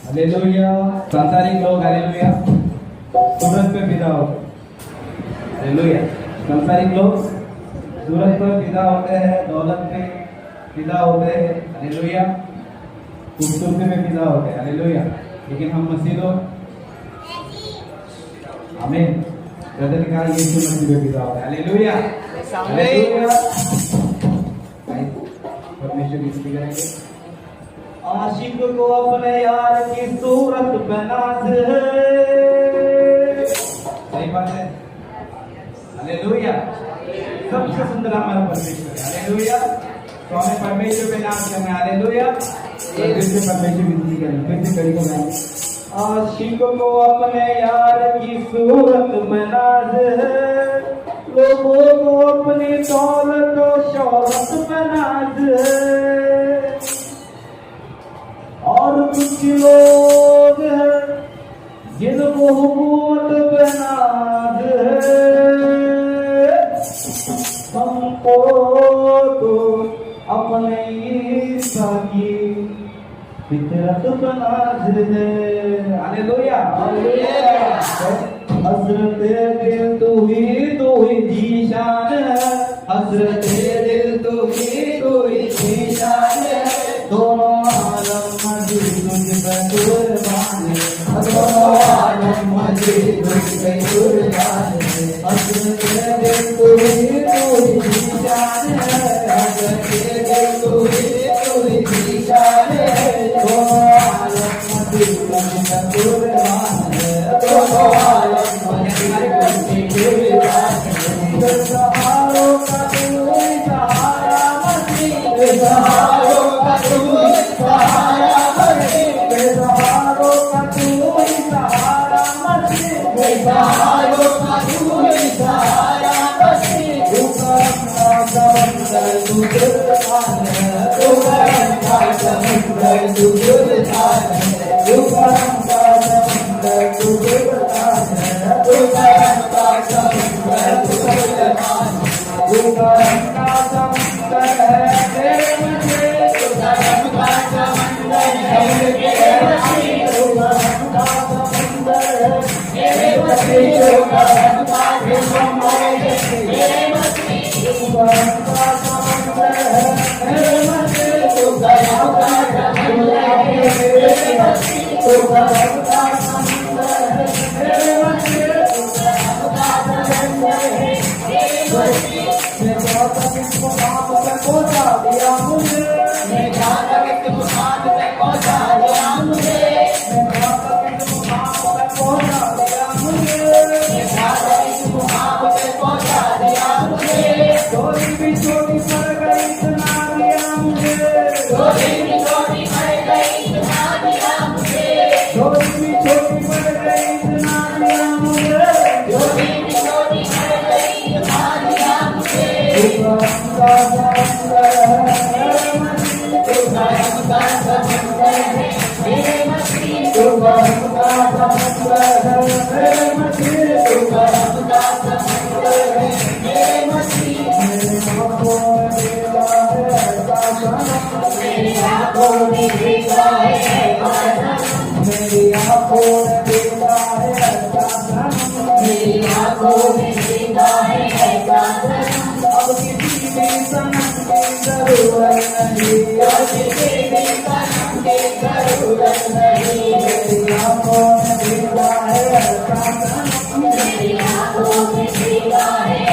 Hallelujah. सांसारिक लोग hallelujah सूरज पे फिदा होते हैं। हालेलुया। सांसारिक लोग सूरज पर फिदा होते हैं, दौलत पे फिदा होते हैं। हालेलुया। खूबसूरती में फिदा होते हैं। हालेलुया। लेकिन हम मसीह लोग आमीन ब्रदर ने कहा यीशु मसीह पे फिदा होते हैं। हालेलुया। हालेलुया। परमेश्वर की स्तुति करेंगे। आशिक को अपने यार की सूरत बना दे। सही बात है। हालेलुया। सबसे सुंदर हमारा परमेश्वर है। हालेलुया। तो हमें परमेश्वर पे नाम करना है। हालेलुया। फिर से परमेश्वर की स्तुति करें। फिर से कड़ी को गाएंगे। आशिक को अपने यार की सूरत बना दे, लोगों को अपनी दौलत और शौहरत बना दे। और कुछ लोग हैं जिनको हुकूमत बना दे, हमको तो अपने ईसा की फितरत बना दे। हालेलुया। हज़रत दिल तू ही जीशान है। हज़रत दिल तू ही जीशान है। दोनों आलम मजीद तुझ पे कुर्बान है। दोनों आलम मजीद तुझ पे कुर्बान है। हज़रत दिल तू ही जीशान है। हज़रत दिल तू ही जीशान है। दोनों आलम मजीद तुझ पे कुर्बान है। दोनों आलम मजीद तुझ पे कुर्बान है। सहारों का तू सहारा मसीह, सहारों का तू सहारा मसीह, सहारों का तू सहारा मसीह, सहारों का तू सहारा मसीह। तू करम का समंदर तू गुलदान है। तू करम का समंदर तू गुलदान है। तू करम का समंदर तू गुलदान है। तू करम का समंदर तू गुलदान है। तू करम का समंदर है तेरे मुझे। तू करम का समंदर है तेरे मुझे। तू करम का समंदर है तेरे मुझे। तू करम का समंदर है तेरे मुझे। तू करम का समंदर है तेरे मुझे। तू करम का समंदर है तेरे मुझे। तू करम का समंदर है तेरे मुझे। तू करम का समंदर है तेरे मुझे। मैं जहाँ तक इस मुकाम पे पहुँचा दिया मुझे। मैं जहाँ तक इस मुकाम पे पहुँचा दिया मुझे। मैं जहाँ तक इस मुकाम पे पहुँचा दिया मुझे। मैं जहाँ तक इस मुकाम पे पहुँचा दिया मुझे। थोड़ी भी छोटी पड़ गई इतना दिया मुझे। थोड़ी भी छोटी पड़ गई इतना दिया मुझे। थोड़ी भी छोटी पड़ गई इतना दिया मुझे। थोड़ी भी छोटी पड़ गई इतना दिया मुझे। तू करम का समंदर है मसीह। तू करम का समंदर है मेरे मसीह। तू करम का समंदर है मेरे मसीह। तू करम का समंदर है मेरे मसीह। मेरी आँखों में देखा है ऐसा सनम। मेरी आँखों में देखा है ऐसा सनम। मेरी आँखों में देखा है ऐसा सनम। मेरी आँखों में देखा है ऐसा सनम। अब किसी भी सनम की जरूरत नहीं। अब किसी भी सनम की जरूरत नहीं। मेरी आँखों में देखा है ऐसा सनम। मेरी आँखों में देखा है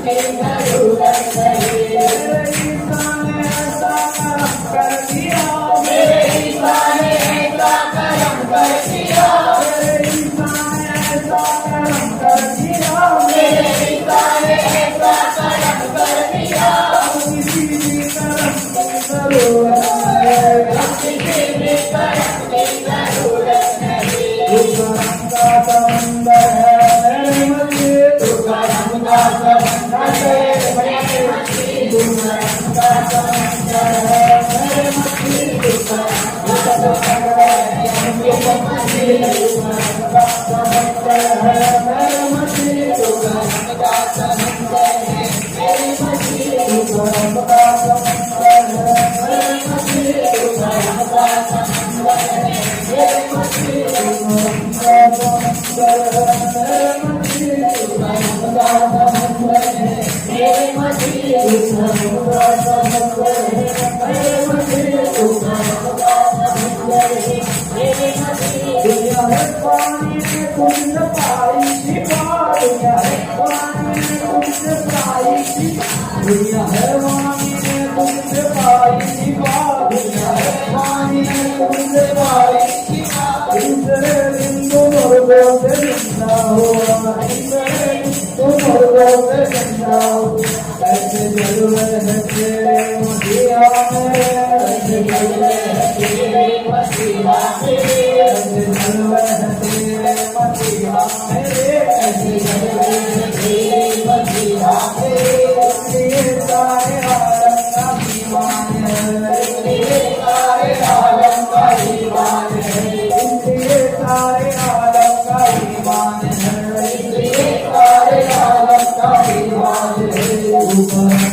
की जरूरत नहीं। मेरे ईसा ने ऐसा करम कर दिया, मेरे ईसा ने ऐसा करम कर दिया, मेरे ईसा ने ऐसा करम कर दिया, मेरे ईसा ने ऐसा करम कर दिया। किसी भी करम की जरूरत नहीं, किसी भी करम की जरूरत नहीं। तू करम का समंदर है मेरे मसीह, तू करम का समंदर है मेरे मसीह, तू करम का समंदर है मेरे मसीह, तू करम का समंदर है मेरे मसीह, तू करम का समंदर है मेरे मसीह, तू करम का समंदर है मेरे मसीह, तू करम का समंदर है मेरे मसीह, तू करम का समंदर है मेरे मसीह, तू करम का समंदर है मेरे मसीह, तू करम का समंदर है मेरे मसीह, तू करम का समंदर है मेरे मसीह, तू करम का समंदर है मेरे मसीह। दुनिया है पानी में कुछ पाई शिफा, दुनिया है पानी में कुछ पाई शिफा, दुनिया है पानी में कुछ पाई शिफा, दुनिया है पानी में कुछ पाई शिफा। दूसरे दिन तो मुर्गों से जिंदा हुआ, दूसरे दिन तो मुर्गों से जिंदा हुआ। ऐसे जलवे है तेरे मसीहा में, ऐसे जलवे है तेरे मसीहा में, ऐसे जलवे है तेरे मसीहा में, ऐसे जलवे है तेरे मसीहा में। इसलिए सारे आलम का ईमान है, इसलिए सारे आलम का ईमान है, इसलिए सारे आलम का ईमान है, इसलिए सारे आलम का ईमान है। ऊपर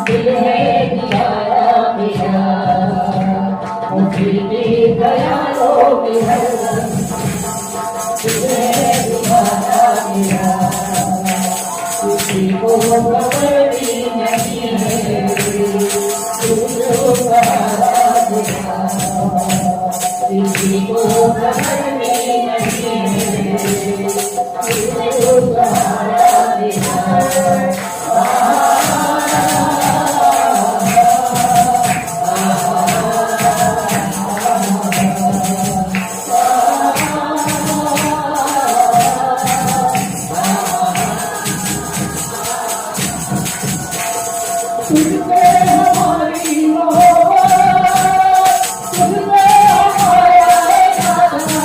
दिल है दीवाना मेरा, मसीह की दयालों में हरदम। दिल है दीवाना मेरा, किसी को खबर भी नहीं है, ये जो सहारा मेरा, किसी को खबर भी नहीं है, ये जो सहारा मेरा। तुझसे हमारी मोहब्बत, तुझसे हमारा है नाता,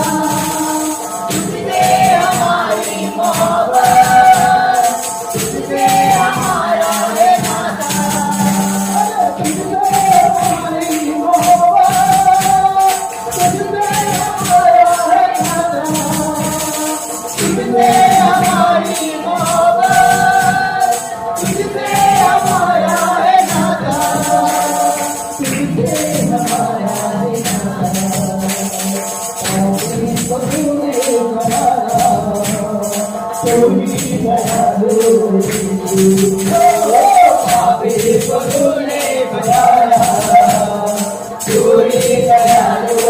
तुझसे हमारी मोहब्बत, तुझसे हमारा है नाता, तुझसे हमारी मोहब्बत, तुझसे हमारा है नाता, तुझसे हमारी मोहब्बत, तुझसे हमारा है नाता, तुझसे हमारा है नाता। को तूने बनाया, तू ही बना दो, पापी को तूने बनाया, तू ही बना दो।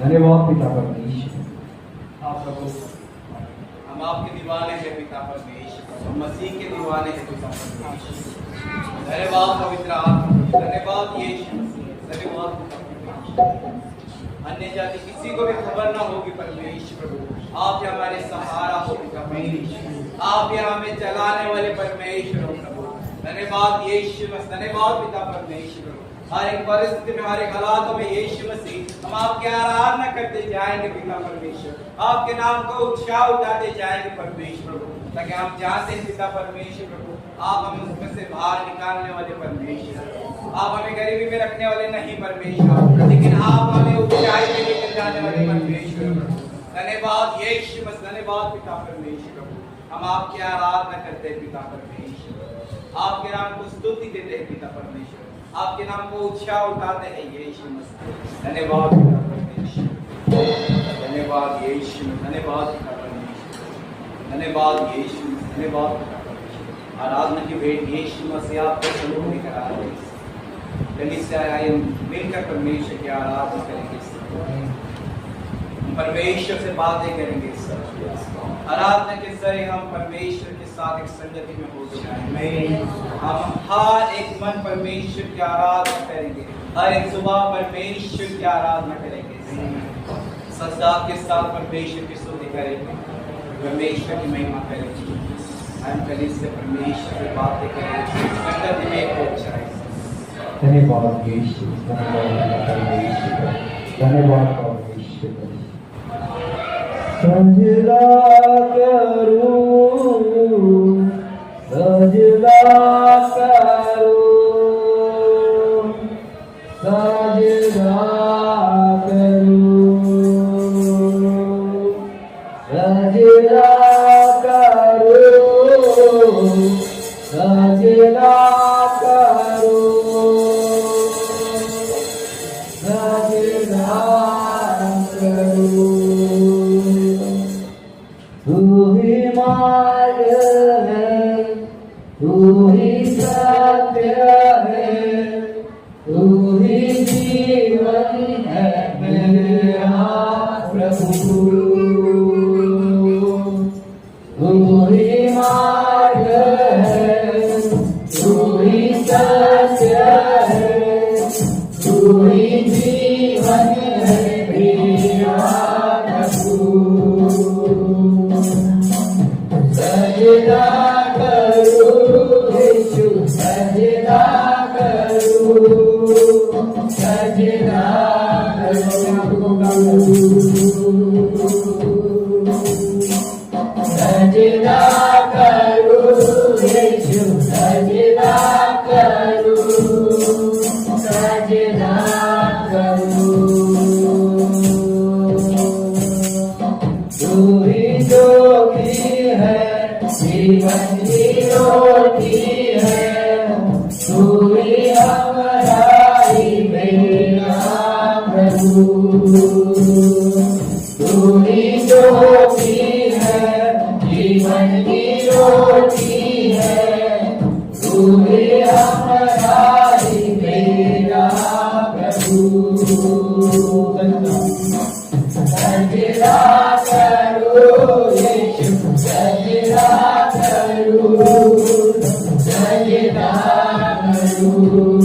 धन्यवाद पिता परमेश्वर। आप प्रभु, हम आपके दीवाने हैं पिता परमेश्वर, हम मसीह के दीवाने हैं पिता परमेश्वर। धन्यवाद पवित्र आत्मा, धन्यवाद यीशु मसीह, धन्यवाद पिता परमेश्वर। अन्य जाति किसी को भी खबर ना होगी परमेश्वर प्रभु, आप ही हमारे सहारा हो पिता परमेश्वर, आप ही हमें चलाने वाले परमेश्वर हो प्रभु। धन्यवाद यीशु मसीह, धन्यवाद पिता परमेश्वर। हर एक परिस्थिति में, हर एक हालातों में यीशु मसीह हम आपके आराधना करते जाएंगे पिता परमेश्वर, आपके नाम को उत्साह उठाते जाएंगे परमेश्वर प्रभु, ताकि हम जानते हैं पिता परमेश्वर प्रभु, आप हमें उसमें से बाहर निकालने वाले परमेश्वर, आप हमें गरीबी में रखने वाले नहीं परमेश्वर, लेकिन आप हमें ऊंचाई में लेकर जाने वाले परमेश्वर प्रभु। धन्यवाद यीशु मसीह, धन्यवाद पिता परमेश्वर प्रभु। हम आपकी आराधना करते हैं पिता परमेश्वर, आपके नाम को स्तुति देते हैं पिता परमेश्वर, आपके नाम को उत्साह उठाते हैं यीशु मसीह। धन्यवाद पिता परमेश्वर, धन्यवाद यीशु, धन्यवाद पिता परमेश्वर। धन्यवाद यीशु, धन्यवाद पिता परमेश्वर। आराधना की भेंट यीशु मसीह आपके सलूक लेकर आ रहे हैं। कलीसिया आए मिलकर परमेश्वर की आराधना करेंगे। हम परमेश्वर से बातें करेंगे। आराधना के जरिए हम परमेश्वर के साथ एक संगति में हो जाएंगे। हम हर एक मन परमेश्वर की आराधना करेंगे। हर एक सुबह परमेश्वर की आराधना करेंगे। सजदा के साथ परमेश्वर की स्तुति करेंगे। परमेश्वर की महिमा करेंगे। हम कलीसिया परमेश्वर से बातें करेंगे। संगति में हो जाएंगे। धन्यवाद यीशु, धन्यवाद यीशु। सजदा करूं, सजदा करूं, सजदा करूं, सजदा करूं, सजदा करूं, सजदा करूं। तू ही मार्ग है, तू ही सत्य है, तू ही जीवन है मेरा प्रभु। तू ही मार्ग है, तू ही सत्य है, तू ही जीवन है मेरा प्रभु। सजदा करूं यीशु, सजदा करूं, सजदा करूं, सजदा करूं यीशु, सजदा करूं, सजदा करूं। तू ही जोगी है, जीवन की रोटी है, तू ही हमारा ही मेरा प्रभु। तू ही जोगी है, जीवन की रोटी है, तू ही हमारा ही मेरा प्रभु। सजदा करूं यीशु, सजदा करूं, सजदा करूं,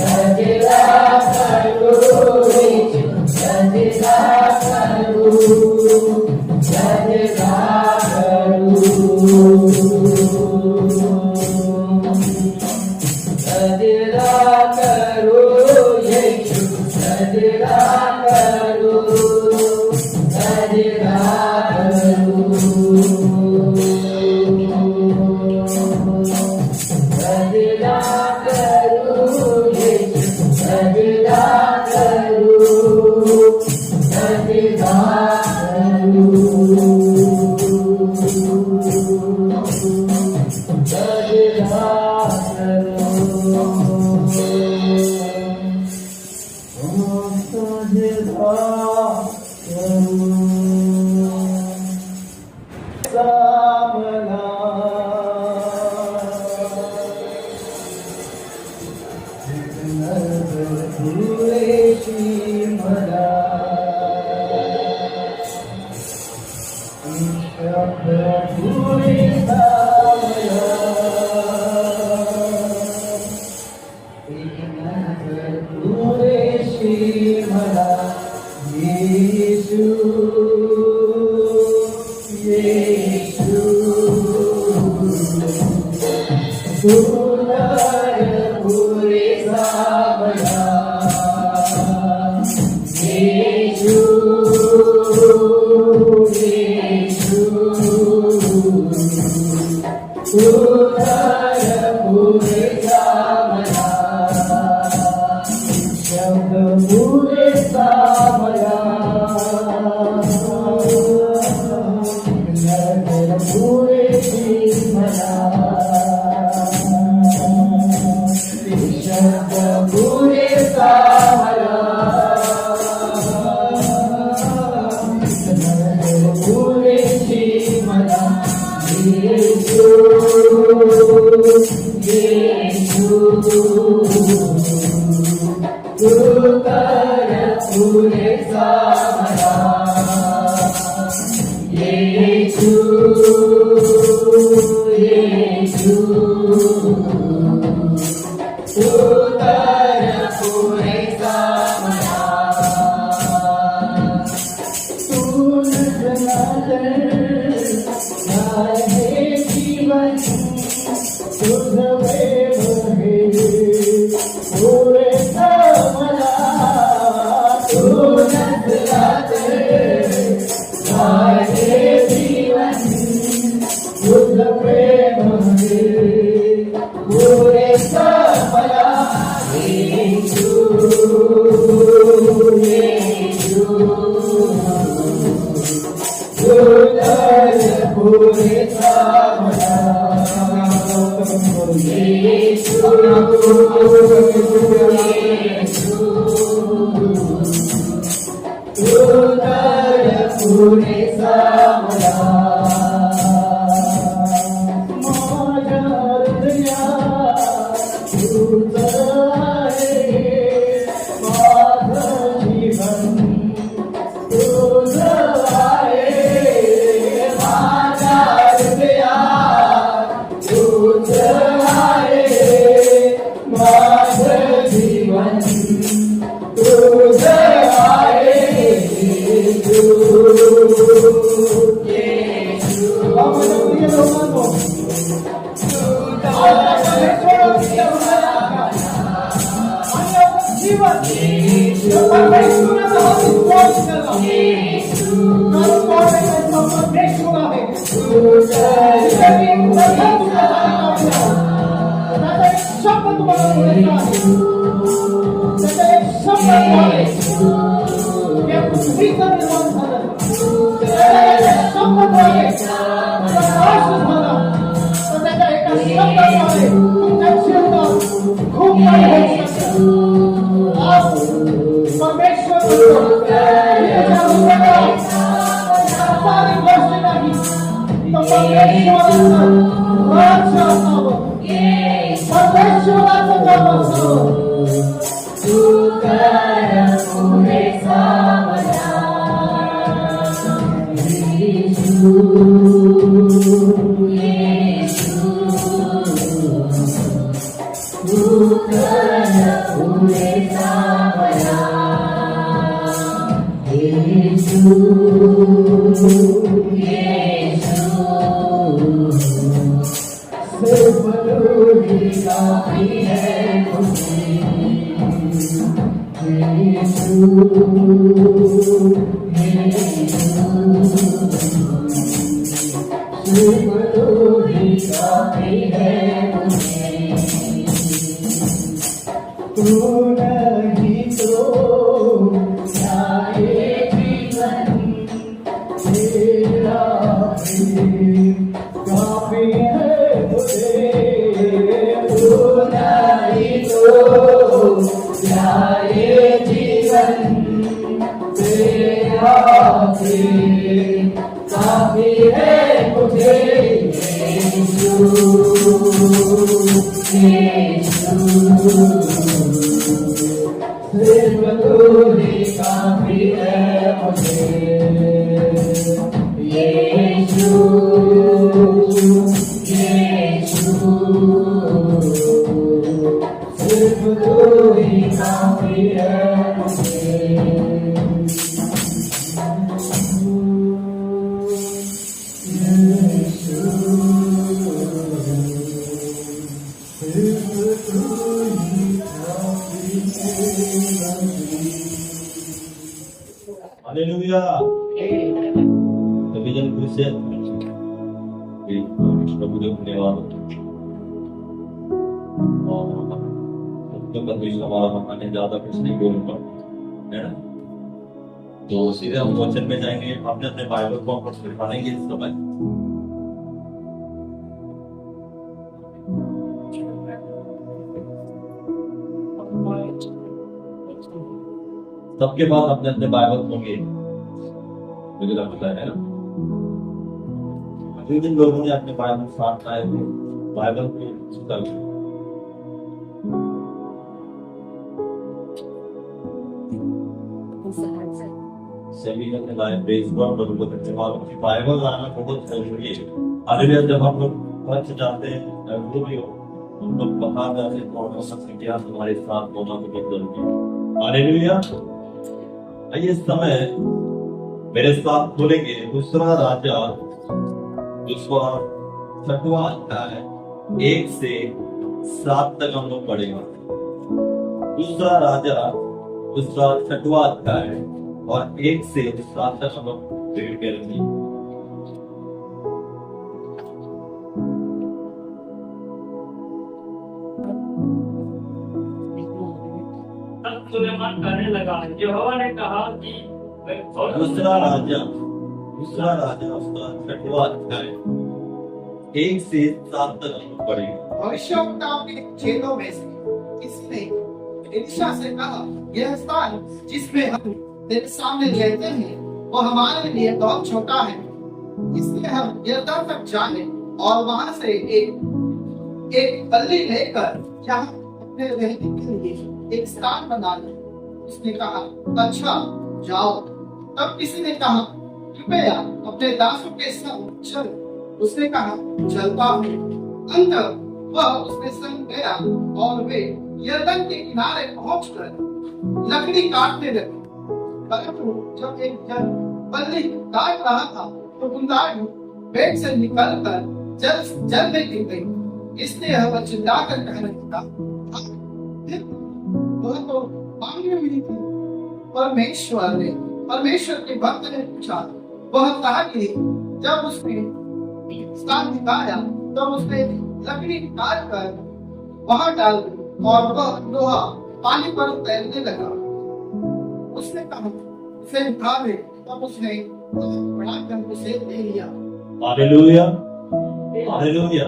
सजदा करूं यीशु, सजदा करूं, सजदा करूं, सजदा करूं यीशु, सजदा करूं, सजदा करूं, सजदा करूं यीशु, सजदा करूं, सजदा करूं, सजदा पूरे सामना यीशु यीशु उतर पूरे सामना तू नजर आए जीवन तुझ में बहे पूरे सामना तू नजर आए जीवन तुझ में बहे पूरे सामना यीशु यीशु उतर पूरे सामना यीशु यीशु उतर पूरे सामना माजार दया उतर माध जीवन उतराए माजार दया उतराए माध जीवन उतराए यीशु यीशु हालेलुया। सभी जन खुश है। प्रभु देव धन्यवाद। और हमारे ज्यादा कुछ नहीं बोलूंगा, है ना? तो सीधे हम वचन में जाएंगे। अपने अपने बाइबल को हम दिखाएंगे इस समय। सबके पास अपने अपने बाइबल होंगे, मुझे लगता है ना? जिन लोगों ने अपने बाइबल साथ लाए थे, बाइबल को सुधार सभी ने लाए प्रेज गॉड और वो धन्यवाद की बाइबल लाना बहुत जरूरी है। हालेलुया। जब हम लोग चर्च जाते हैं वो भी हो हम लोग बाहर जाते हैं तो सब क्या हमारे साथ होना बहुत जरूरी है। हालेलुया। आइए इस समय मेरे साथ बोलेंगे दूसरा राजा दूसरा 6वां अध्याय 1 से 7 तक हम लोग पढ़ेंगे। दूसरा राजा दूसरा 6वां अध्याय और 1 से 7 तक हम लोग रीड करेंगे। तब सुलेमान कहने लगा, यहोवा ने कहा कि दूसरा राजा उसका 6वां अध्याय 1 से 7 तक हम लोग पढ़ेंगे। भविष्यवक्ताओं के चेलों में से किसी ने एलिशा से कहा, यह स्थान जिसमें हम तेरे सामने रहते हैं वो हमारे लिए बहुत छोटा है, इसलिए हम यरदन तक जाएं और वहां से एक बल्ली लेकर यहाँ अपने रहने के लिए एक स्थान बना लें। उसने कहा, अच्छा जाओ। तब किसी ने कहा, कृपया अपने दासों के संग चल। उसने कहा, चलता हूँ। अंत वह उसके संग गया और वे यरदन के किनारे पहुंचकर लकड़ी काटने लगे। परंतु जब एक जन बल्ली काट रहा था तो गुंडाई पेट से निकलकर जल में गिर गई। इसलिए वह चिल्लाकर कहने लगा, वह तो पानी में मिली थी। परमेश्वर के भक्त ने पूछा, वह कहाँ गिरी? जब उसने स्थान दिखाया तब उसने लकड़ी काट कर वहां डाल दी और वह लोहा पानी पर तैरने लगा। उसने कहा, उसे उठा ले। तब उसने बड़ा कर उसे ले लिया। Hallelujah hallelujah.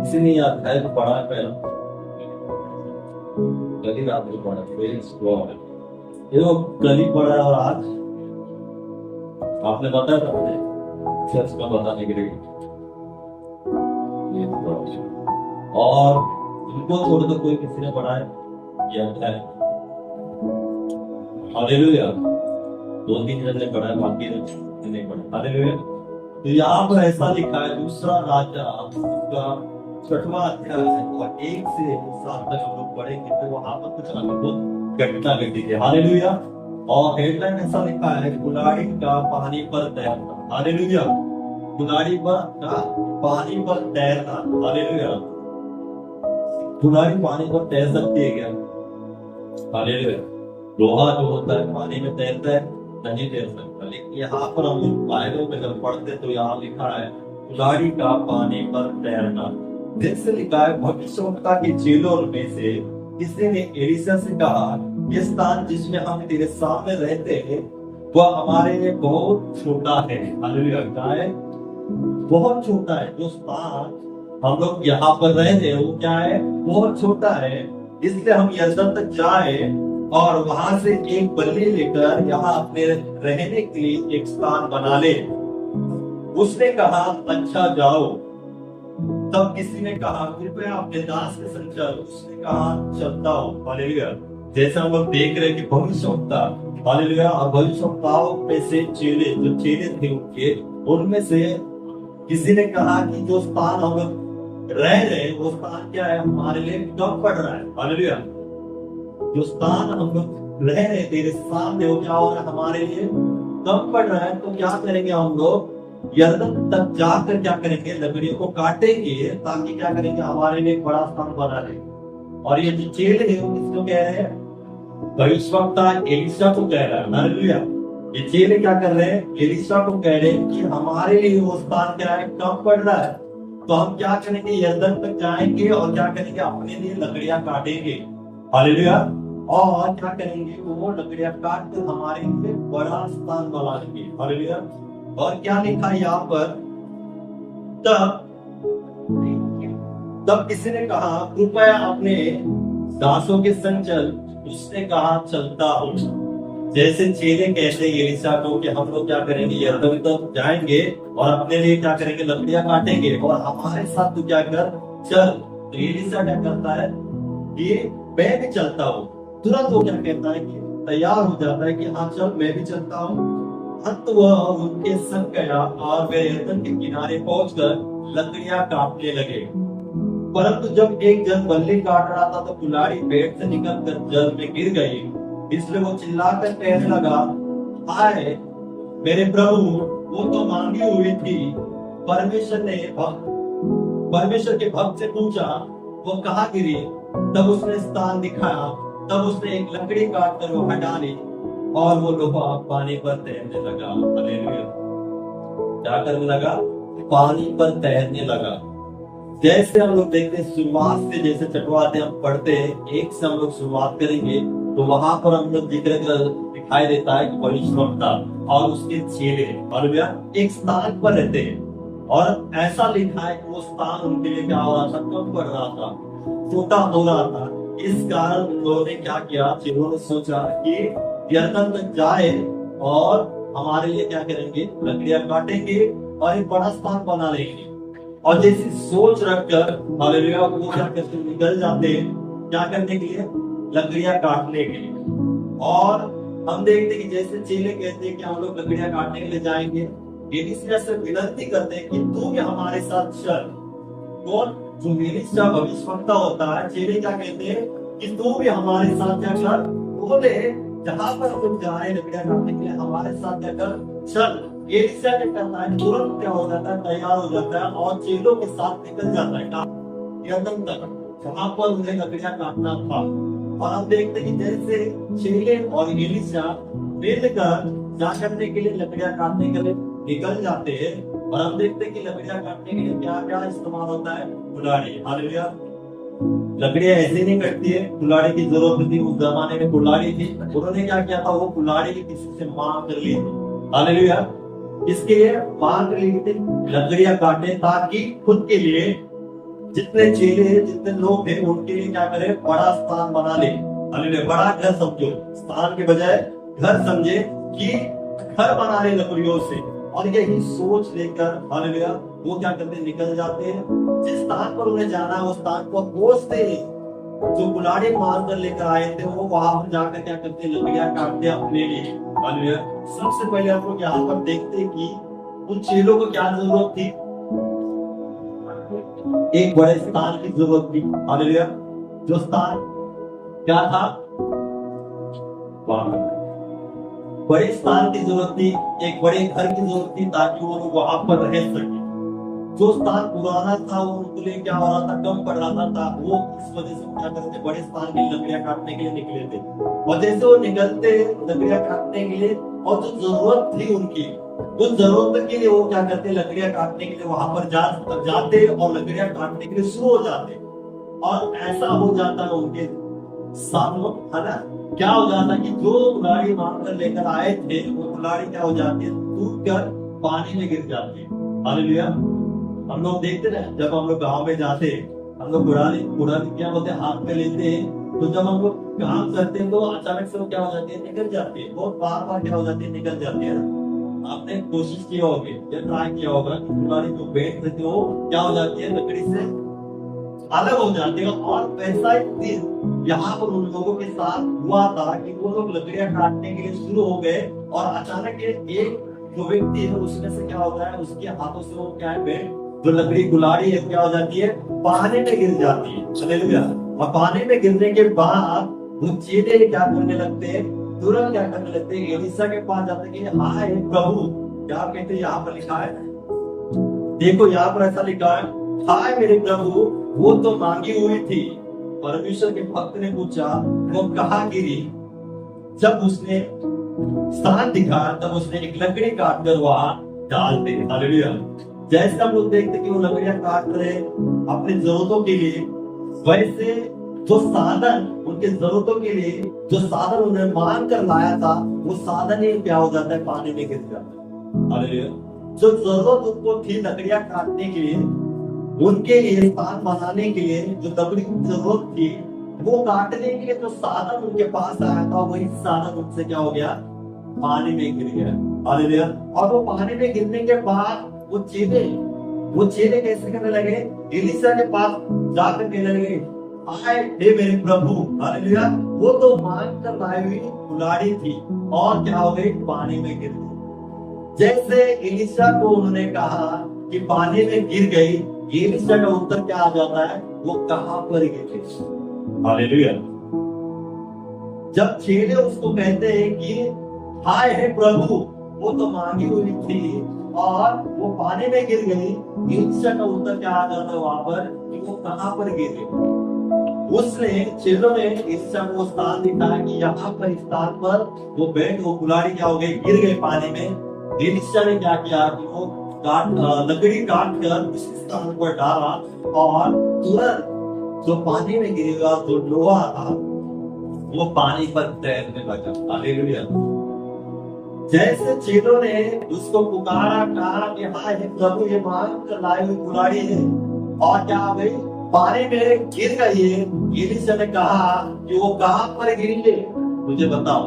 इसीलिए अध्याय को पढ़ा पहला कल रात को पढ़ा प्रेज गॉड। ये तो कल ही पढ़ा और आज आपने बताया था मुझे चर्च का बताने के लिए और उनको छोड़ तो कोई किसी ने पढ़ा है ये अध्याय। हालेलुया। 2-3 जन ने पढ़ा है, बाकी नहीं पढ़ा। हालेलुया। तो यहाँ पर ऐसा लिखा है दूसरा राजा का 6वां अध्याय और 1 से 7 तक हम लोग पढ़ेंगे। तो वहां पर कुछ अद्भुत घटना घटी है। हालेलुया। और हेडलाइन ऐसा लिखा है, कुल्हाड़ी का पानी पर तैरना। हालेलुया। कुल्हाड़ी पर पानी पर तैरना। हालेलुया। कुल्हाड़ी पानी पर तैर सकती है क्या? हालेलुया। लोहा जो होता है पानी में तैरता है? नहीं तैर सकता। लेकिन यहाँ पर हम बाइबल में जब पढ़ते तो यहाँ लिखा है कुल्हाड़ी का पानी पर तैरना। जैसे लिखा है भविष्यवक्ता के चेलों में से किसी ने एलिशा से कहा, ये स्थान जिसमें हम तेरे सामने रहते हैं वह हमारे लिए बहुत छोटा है। हालेलुया। क्या है? बहुत छोटा है। जो स्थान हम लोग यहाँ पर रह रहे हैं वो क्या है? बहुत छोटा है। इसलिए हम यरदन तक जाए और वहां से एक बल्ली लेकर यहाँ अपने रहने के लिए एक स्थान बना ले। उसने कहा, अच्छा जाओ। तब किसी ने कहा, कृपया अपने दास के संग चल। उसने कहा, चलता हूँ। हालेलुया। जैसे हम लोग देख रहे हैं कि भविष्यवक्ता, हालेलुया, और भविष्यवक्ताओं में से चेले जो चेले थे उनके उनमें से किसी ने कहा कि जो स्थान हम लोग रह रहे वो स्थान क्या है? हमारे लिए कम पड़ रहा है। हालेलुया। जो स्थान हम लोग रह रहे तेरे सामने हो क्या हो रहा है? हमारे लिए कम पड़ रहा है। तो क्या करेंगे हम लोग? यरदन तक जाकर क्या करेंगे? लकड़ियों को काटेंगे ताकि क्या करेंगे? हमारे लिए एक बड़ा स्थान बना ले। और ये जो चेले है वो किसको कह रहे हैं? भविष्यवक्ता एलिशा को कह रहा है। हालेलुया। ये चेले क्या कर रहे हैं? एलिशा को कह रहे हैं कि हमारे लिए वो स्थान क्या है? कम पड़ रहा है। तो हम क्या करेंगे? यरदन तक जाएंगे और क्या करेंगे? अपने लिए लकड़ियां काटेंगे। हालेलुया। और क्या करेंगे? वो लकड़ियां काट कर हमारे लिए बड़ा स्थान बना लेंगे। हालेलुया। और क्या लिखा है यहाँ पर? तब किसी ने कहा, कृपया अपने दासों के संग चल। उसने कहा, चलता हूँ। जैसे चेले कहते हैं एलिशा को कि हम लोग क्या करेंगे? यरदन तक जाएंगे और अपने लिए क्या करेंगे? लकड़ियां काटेंगे और हमारे साथ तू क्या कर? चल। तो एलिशा क्या करता है? ये मैं भी चलता हूँ। तुरंत वो क्या कहता है कि तैयार हो जाता है कि हाँ चल मैं भी चलता हूँ। अंत वह उनके संग गया और वे यरदन के किनारे पहुंचकर लकड़ियां काटने लगे। परंतु जब एक जन बल्ली काट रहा था तो कुल्हाड़ी पेट से निकलकर जल में गिर गई, इसलिए वो चिल्लाकर कहने लगा, हाय मेरे प्रभु, वो तो मांगी हुई थी। परमेश्वर के भक्त से पूछा, वो कहाँ गिरी? तब उसने स्थान दिखाया। तब उसने एक लकड़ी काट कर वो हटा ली और वो लोहा पानी पर तैरने लगा। हालेलुया। क्या करने लगा? पानी पर तैरने लगा। जैसे हम लोग देखते हैं शुरुआत से, जैसे चटवाते हम पढ़ते हैं, एक से हम लोग शुरुआत करेंगे तो वहां पर हम लोग दिखाई देता है कि भविष्यवक्ता और उसके चेले हालेलुया एक स्थान पर रहते हैं और ऐसा लिखा है कि वो स्थान उनके लिए क्या हो रहा था? कम पड़ रहा था, छोटा हो रहा था। इस कारण उन लोगों ने क्या किया? चेलों ने सोचा कि यरदन तक जाए और हमारे लिए क्या करेंगे? लकड़ियां काटेंगे और एक बड़ा स्थान बना लेंगे। और जैसी सोच रखकर हालेलुया वो क्या करते निकल जाते हैं, क्या करने के लिए? लकड़ियां काटने के लिए। और हम देखते कि जैसे चेले कहते हैं कि हम लोग लकड़ियां काटने के लिए जाएंगे, एलीशा से विनती करते हैं कि तू भी हमारे साथ चल। कौन? जो एलीशा भविष्यवक्ता होता है, चेले क्या कहते हैं कि तू भी हमारे साथ क्या चल। बोले जहां पर हम जा रहे हैं लकड़ियां काटने के लिए, हमारे साथ जाकर चल। एलीशा क्या करता है? तुरंत क्या हो जाता है? तैयार हो जाता है और चेलों के साथ निकल जाता है यरदन तक, जहां पर उन्हें लकड़ियां काटना था। और हम देखते कि जैसे चेले और एलीशा मिलकर जा करने के लिए लकड़ियां काटने के लिए निकल जाते हैं। और हम देखते हैं कि लकड़ियां काटने के लिए क्या क्या इस्तेमाल होता है? कुल्हाड़ी। हालेलुया। लकड़ियां ऐसे नहीं कटती है, कुल्हाड़ी की जरूरत थी। उस जमाने में कुल्हाड़ी थी, उन्होंने क्या किया था? वो कुल्हाड़ी किसी से मांग कर ली थी। हालेलुया। इसके लिए मांग ली थी लकड़ियां काटे, ताकि खुद के लिए जितने चेले जितने लोग थे उनके लिए क्या करे? बड़ा स्थान बना ले। हालेलुया। बड़ा घर समझो, स्थान के बजाय घर समझे कि घर बना ले लकड़ियों से। और यही सोच लेकर हालेलुया वो क्या करते? निकल जाते हैं। जिस स्थान पर उन्हें जाना है उस स्थान पर पहुंचते ही जो कुल्हाड़ी मार कर लेकर आए थे वो वहां पर जाकर क्या करते? लकड़ियां काटते अपने लिए। हालेलुया। सबसे पहले हम लोग यहाँ पर देखते कि उन चेलों को क्या जरूरत थी? एक बड़े स्थान की जरूरत थी। हालेलुया। जो स्थान क्या था? बड़े स्थान की जरूरत थी, एक बड़े घर की जरूरत थी, ताकि वो लोग वहां पर रह सके। जो स्थान पुराना था वो उनके लिए क्या हो रहा था? कम पड़ रहा था। वो इस वजह से क्या करते थे? बड़े स्थान की लकड़ियां काटने के लिए निकले थे। और जैसे वो निकलते लकड़ियां काटने के लिए, और जो जरूरत थी उनकी, उस जरूरत के लिए वो क्या करते? लकड़ियां काटने के लिए वहां पर जाते और लकड़ियां काटने के लिए शुरू हो जाते। और ऐसा हो जाता है उनके साथ है ना, क्या हो जाता कि जो कुल्हाड़ी मांग कर लेकर आए थे वो कुल्हाड़ी क्या हो जाती है? टूट कर पानी में गिर जाती है। हालेलुया। हम लोग देखते ना, जब हम लोग गांव में जाते हम लोग कुल्हाड़ी क्या बोलते हैं? हाथ में लेते हैं। तो जब हम लोग काम करते हैं तो अचानक से वो क्या हो जाती है? निकल जाती है। बहुत बार क्या हो जाती है? निकल जाती है। आपने कोशिश की होगी या ट्राई किया होगा कि कुल्हाड़ी जो बेट रहती है वो क्या हो जाती है? लकड़ी से अलग हो जाती है। और वैसा ही यहाँ पर उन लोगों के साथ हुआ था कि वो लोग लकड़ियां काटने के लिए शुरू हो गए और अचानक एक जो व्यक्ति है उसमें से क्या होता है? उसके हाथों से वो क्या है? जो लकड़ी कुल्हाड़ी है क्या हो जाती है? पानी में गिर जाती है। हालेलुया। और पानी में गिरने के बाद वो चेले क्या करने लगते हैं? तुरंत क्या करने लगते हैं? एलीशा के पास जाते हैं कि हाय प्रभु, क्या कहते हैं? यहाँ पर लिखा है, देखो यहाँ पर ऐसा लिखा है, हाय मेरे प्रभु, वो तो मांगी हुई थी। परमेश्वर के भक्त ने पूछा, वो कहाँ गिरी? जब उसने स्थान दिखाया तब उसने एक लकड़ी काट कर वहां डाल दी। हालेलुया। जैसे हम लोग देखते कि वो लकड़ियां काट रहे अपनी जरूरतों के लिए, वैसे जो साधन उनके जरूरतों के लिए जो साधन उन्हें मांग कर लाया था वो साधन ही क्या हो जाता है? पानी में गिर जाता है। हालेलुया। जो जरूरत उनको थी लकड़ियां काटने के लिए, उनके लिए स्थान बनाने के लिए जो लकड़ी की जरूरत थी वो काटने के लिए जो साधन उनके पास आया था वही साधन उनसे क्या हो गया? पानी में गिर गया। हालेलुया। और वो पानी में गिरने के बाद वो चेले कैसे करने लगे? एलीशा के पास जाकर कहने लगे, आए हे मेरे प्रभु, हालेलुया, वो तो मांग कर लाई हुई कुल्हाड़ी थी और क्या हो गई, पानी में गिर गई। जैसे एलिशा को उन्होंने कहा कि पानी में गिर गई, एलिशा का उत्तर क्या आ जाता है, वो कहां पर गिरे। हालेलुया। जब चेले उसको कहते हैं कि हाय हे प्रभु, वो तो मांगी हुई थी और वो पानी में गिर गई, एलिशा का उत्तर क्या आ जाता है वहां पर, कि वो कहां पर गिरे। उसने चेलों ने एलिशा को स्थान दिखाया कि यहाँ पर इस स्थान पर वो बैठ, वो कुल्हाड़ी क्या हो गई, गिर गई पानी में। एलिशा ने क्या किया कि वो लकड़ी काट कर उस स्थान पर डाला और तुरंत जो पानी में गिरेगा जो लोहा था वो पानी पर तैरने लगा। हालेलुया। जैसे चेलों ने उसको पुकारा, कहा कि हाय हे प्रभु, ये मांग कर लाई हुई कुल्हाड़ी है और क्या हो गई, पानी में गिर गई है। एलिशा ने कहा कि वो कहां पर गिरी है, मुझे बताओ।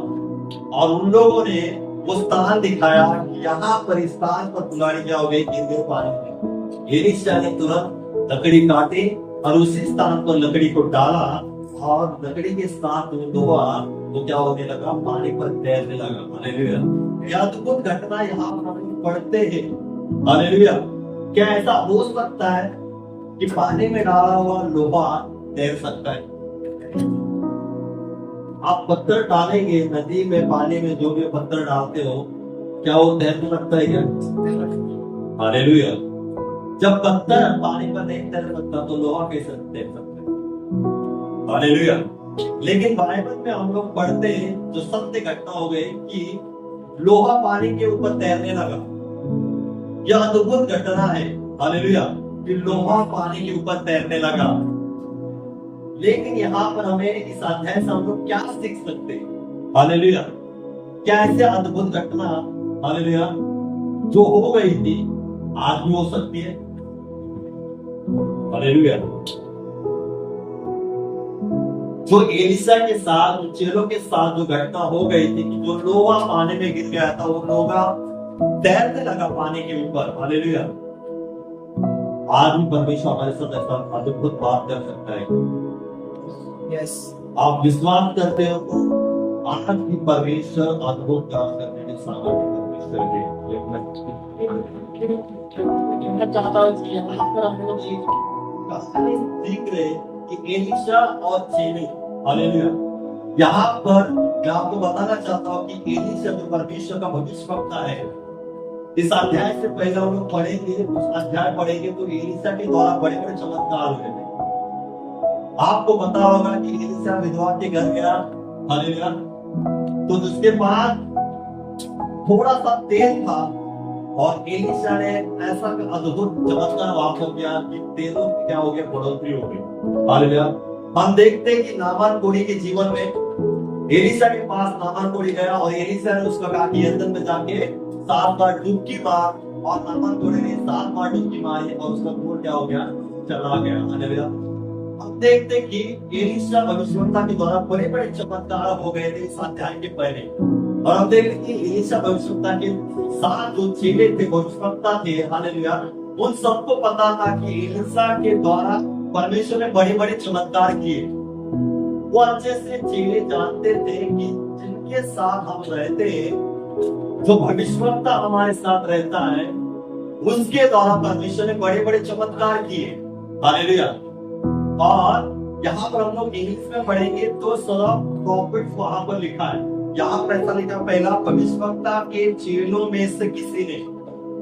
और उन लोगों ने वो स्थान दिखाया कि यहाँ पर इस स्थान पर कुल्हाड़ी क्या हो गई, गिर गई पानी में। एलिशा ने तुरंत लकड़ी काटी और उसी स्थान पर लकड़ी को डाला और लकड़ी के साथ लोहा वो क्या होने लगा, पानी पर तैरने लगा। हालेलुया। यह अद्भुत घटना यहाँ पर हम पढ़ते हैं। हालेलुया। क्या ऐसा हो सकता है कि पानी में डाला हुआ लोहा तैर सकता है? आप पत्थर डालेंगे नदी में, पानी में, जो भी पत्थर डालते हो, क्या वो तैरने लगता है क्या? हालेलुया। जब पत्थर पानी पर नहीं तैर सकता तो लोहा कैसे तैर सकता है? हालेलुया। लेकिन बाइबल में हम लोग पढ़ते हैं जो सत्य घटना हो गई कि लोहा पानी के ऊपर तैरने लगा। यह अद्भुत घटना है। हालेलुया। कि लोहा पानी के ऊपर तैरने लगा। लेकिन यहाँ पर हमें इस अध्याय से हम लोग क्या सीख सकते हैं? हालेलुया। क्या ऐसे अद्भुत घटना, हालेलुया, जो हो गई थी आज भी हो सकती है? हालेलुया। जो एलिशा के साथ, चेलों के साथ जो घटना हो गई थी कि जो लोहा पानी में गिर गया था, वो लोहा तैरने लगा पानी के ऊपर। हालेलुया। आज भी परमेश्वर हमारे साथ ऐसा अद्भुत बात कर सकता है। यस, आप विश्वास करते हो तो आज भी परमेश्वर अद्भुत काम करने के सामर्थ्य परमेश्वर है। मैं चाहता हूं कि यहाँ पर हम लोग एक कहानी सीख रहे कि एलिशा और चेले। हालेलुया। यहाँ पर मैं आपको बताना चाहता हूँ कि एलिशा जो परमेश्वर का भविष्यवक्ता है, इस अध्याय से पहले हम लोग पढ़ेंगे, उस अध्याय पढ़ेंगे तो एलिशा के द्वारा बड़े बड़े चमत्कार हुए थे। आपको पता होगा कि एलिशा विधवा के घर गया। हालेलुया। तो उसके बाद थोड़ा सा तेल था और एलिशा ने ऐसा अद्भुत चमत्कार वहां पर किया कि तेलों की क्या हो गया, बढ़ोतरी हो गई। हालेलुया। हम देखते हैं कि नामान कोढ़ी के जीवन में एलिशा के पास नामान कोढ़ी गया और एलिशा ने उसका कहा कि यरदन में जाके 7 बार डुबकी मार, और नामान कोढ़ी ने 7 बार डुबकी मारी और उसका खून क्या हो गया, चला गया। हालेलुया। हम देखते कि एलिशा भविष्यवक्ता के द्वारा बड़े बड़े चमत्कार हो गए थे इस अध्याय के पहले। और हम देखते कि एलिशा भविष्यवक्ता के साथ जो चेले थे, भविष्यवक्ता थे, हालेलुया, उन सबको पता था कि एलिशा के द्वारा परमेश्वर ने बड़े बड़े चमत्कार किए। वो अच्छे से चेले जानते थे कि जिनके साथ हम रहते हैं, जो भविष्यवक्ता हमारे साथ रहता है, उसके द्वारा परमेश्वर ने बड़े बड़े चमत्कार किए। हालेलुया। और यहाँ पर हम लोग इंग्लिश में पढ़ेंगे तो सब प्रॉफिट वहां पर लिखा है। यहाँ पर ऐसा लिखा, पहला भविष्यवक्ता के चेलों में से किसी ने।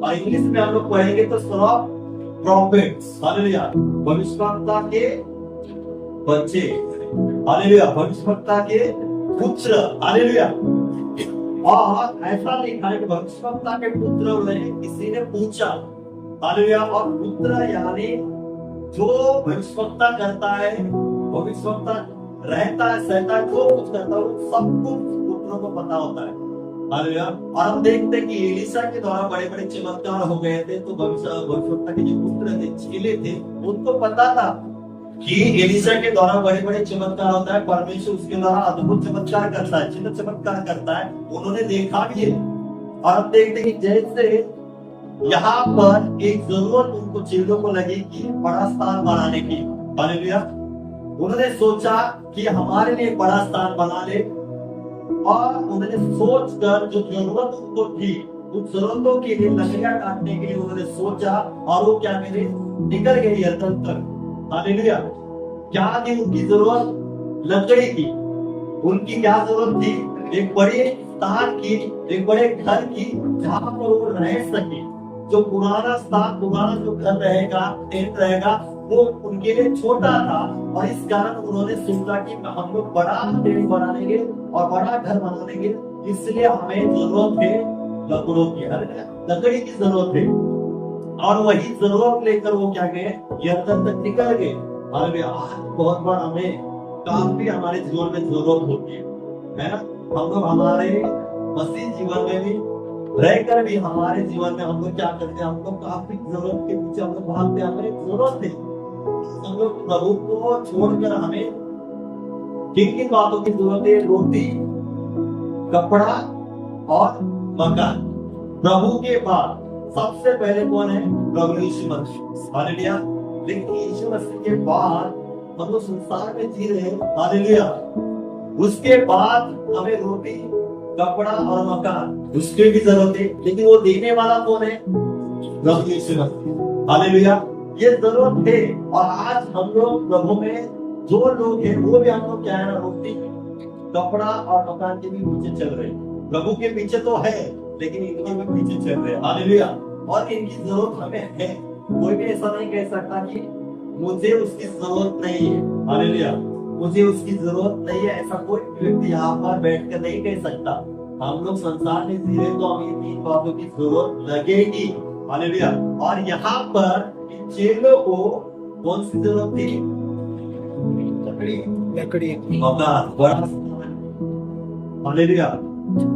और इंग्लिश में हम लोग पढ़ेंगे तो सब प्रॉफिट्स। हालेलुया। भविष्यवक्ता के बच्चे। हालेलुया। भविष्यवक्ता के पुत्र। हालेलुया। और ऐसा लिखा है कि भविष्यवक्ता के पुत्र में किसी ने पूछा। हालेलुया। और पुत्र यानी जो भविष्यवक्ता करता है, भविष्यवक्ता रहता है, सहता है, जो कुछ करता है, वो सब कुछ पुत्रों को पता होता है। हालेलुया। और हम देखते हैं कि एलिशा के द्वारा बड़े बड़े चमत्कार हो गए थे, तो भविष्यवक्ता के जो पुत्र थे, चेले थे, उनको पता था कि एलिशा के द्वारा बड़े बड़े चमत्कार होता है, परमेश्वर उसके द्वारा अद्भुत चमत्कार करता है, चिन्ह चमत्कार करता है। उन्होंने देखा भी है। और हम देखते हैं कि जैसे यहाँ पर एक जरूरत उनको चेलों को लगी कि बड़ा स्थान बनाने की। हालेलुया। उन्होंने सोचा कि हमारे लिए बड़ा स्थान बना ले, और उन्होंने सोचकर जो जरूरत उनको थी उन जरूरतों के लिए लकड़ियां काटने के लिए उन्होंने सोचा, और वो क्या करे, निकल गए यरदन तक। हालेलुया। क्या थी उनकी जरूरत? लकड़ी की। उनकी क्या जरूरत थी? एक बड़े स्थान की, एक बड़े घर की, जहां पर वो रह सके। जो पुराना स्थान, पुराना जो घर रहेगा, टेंट रहेगा, वो उनके लिए छोटा था, और इस कारण उन्होंने सोचा कि हम लोग बड़ा टेंट बना लेंगे और बड़ा घर बना लेंगे, इसलिए हमें जरूरत है लकड़ों की, लकड़ी की जरूरत है। और वही जरूरत लेकर वो क्या गए, यरदन तक निकल गए। हालेलुया। बहुत बार हमें काफी हमारे जीवन में जरूरत होती है ना। हम लोग हमारे मसीह जीवन में भी रहकर भी हमारे जीवन में हम लोग क्या करते हैं, हम लोग काफी जरूरत के पीछे हम लोग भागते हैं। हमें जरूरत है, हम लोग प्रभु को छोड़कर हमें किन किन बातों की जरूरत है? रोटी, कपड़ा और मकान। प्रभु के बाद सबसे पहले कौन है? प्रभु यीशु मसीह। हालेलुया। लेकिन यीशु मसीह के बाद हम लोग संसार में जी रहे हैं। हालेलुया। उसके बाद हमें रोटी, कपड़ा और मकान, उसकी भी जरूरत है, लेकिन वो देने वाला कौन है? प्रभु यीशु मसीह। हालेलुया। ये जरूरत है। और आज हम लोग प्रभु में जो लोग हैं, वो भी हम लोग क्या है ना, रोटी, कपड़ा और मकान के भी पीछे चल रहे हैं। प्रभु के पीछे तो है, लेकिन इनके भी पीछे चल रहे हैं। हालेलुया। और इनकी जरूरत हमें है। कोई भी ऐसा नहीं कह सकता कि मुझे उसकी जरूरत नहीं है। हालेलुया। मुझे उसकी जरूरत नहीं है, ऐसा कोई व्यक्ति यहाँ पर बैठकर नहीं कह सकता। हम लोग संसार में जी रहे तो हमें तीन बातों की जरूरत लगेगी। हालेलुया। और यहाँ पर इन चेलों को कौन सी जरूरत थी? लकड़ी। मकान, बड़ा। हालेलुया।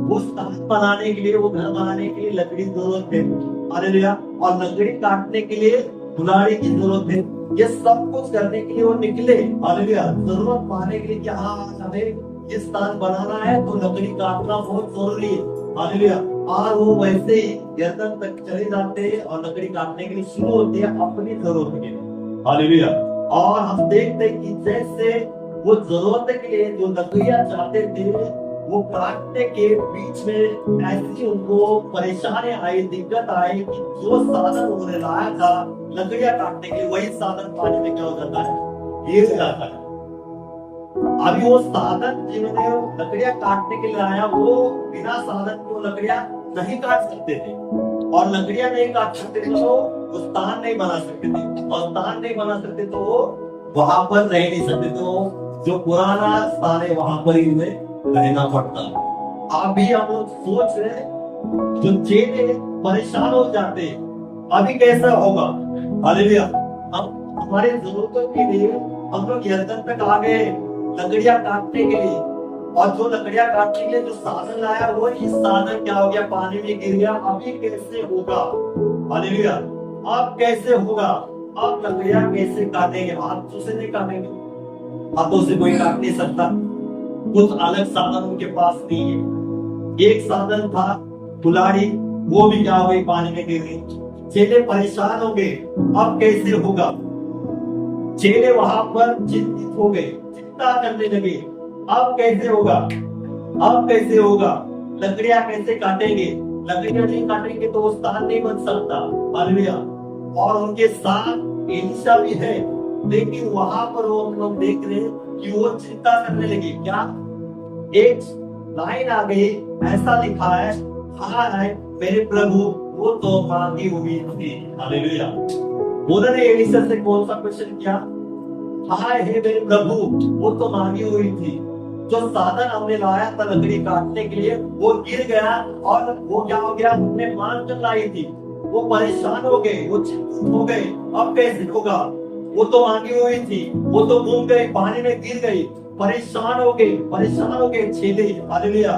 वो स्थान बनाने के लिए, वो घर बनाने के लिए लकड़ी की जरूरत है। हालेलुया। और लकड़ी काटने के लिए कुल्हाड़ी की जरूरत है। ये सब कुछ करने के लिए वो निकले। हालेलुया। जरूरत पाने के लिए कि हाँ हमें ये स्थान बनाना है, तो लकड़ी काटना बहुत जरूरी है। हालेलुया। और वो वैसे ही यरदन तक चले जाते हैं और लकड़ी काटने के लिए शुरू होते हैं अपनी जरूरत के लिए। हालेलुया। और हम देखते हैं कि जैसे वो जरूरत के लिए जो लकड़ियां चाहते थे, वो काटने के बीच में ऐसी उनको परेशानी आई, दिक्कत आई कि जो साधन उन्होंने लाया था लकड़ियां काटने के लिए, वही साधन पानी में क्या हो जाता है, गिर जाता है। अभी वो साधन जिन्होंने लकड़ियां काटने के लिए लाया, वो बिना साधन को लकड़ियां नहीं काट सकते थे, और लकड़ियां नहीं काट सकते थे तो वो स्थान नहीं बना सकते थे, और स्थान नहीं बना सकते तो वो वहां पर रह नहीं सकते। तो जो पुराना स्थान है वहां पर ही उन्हें रहना पड़ता। अभी हम लोग सोच रहे हैं, जो चेले परेशान हो जाते, अभी कैसा होगा? हालेलुया। हम हमारे जरूरतों के लिए हम लोग यरदन तक आ गए लकड़ियां काटने के लिए, और जो लकड़ियां काटने के लिए जो साधन लाया, वो ही साधन क्या हो गया, पानी में गिर गया। अभी कैसे होगा? हालेलुया। अब कैसे होगा? अब लकड़ियां कैसे काटेंगे? हाथों से नहीं काटेंगे, हाथों से कोई काट नहीं सकता। कुछ अलग साधन उनके पास नहीं है। एक साधन था कुल्हाड़ी, वो भी क्या हो गई, पानी में गिर गई। चेले परेशान हो गए, अब कैसे होगा? चेले वहां पर चिंतित हो गए, चिंता करने लगे, अब कैसे होगा, अब कैसे होगा? लकड़ियां कैसे काटेंगे? लकड़ियां नहीं काटेंगे तो वो स्थान नहीं बन सकता। हालेलुया। और उनके साथ एलिशा भी है, लेकिन वहां पर वो हम लोग देख रहे हैं कि वो चिंता करने लगे। क्या? एक लाइन आ गई, ऐसा लिखा है, हाय मेरे प्रभु, वो तो मांगी हुई थी। हालेलुया। उन्होंने एलिशा से कौन सा क्वेश्चन किया? हाय हे मेरे प्रभु, वो तो मांगी हुई थी। जो साधन हमने लाया था लकड़ी काटने के लिए, वो गिर गया, और वो क्या हो गया, हमने मांग कर लाई थी। वो परेशान हो गए, वो चिंतित हो गए, अब कैसे होगा? वो तो मांगी हुई थी, वो तो डूब गई, पानी में गिर गई, परेशान हो गए चेले। हालेलुया।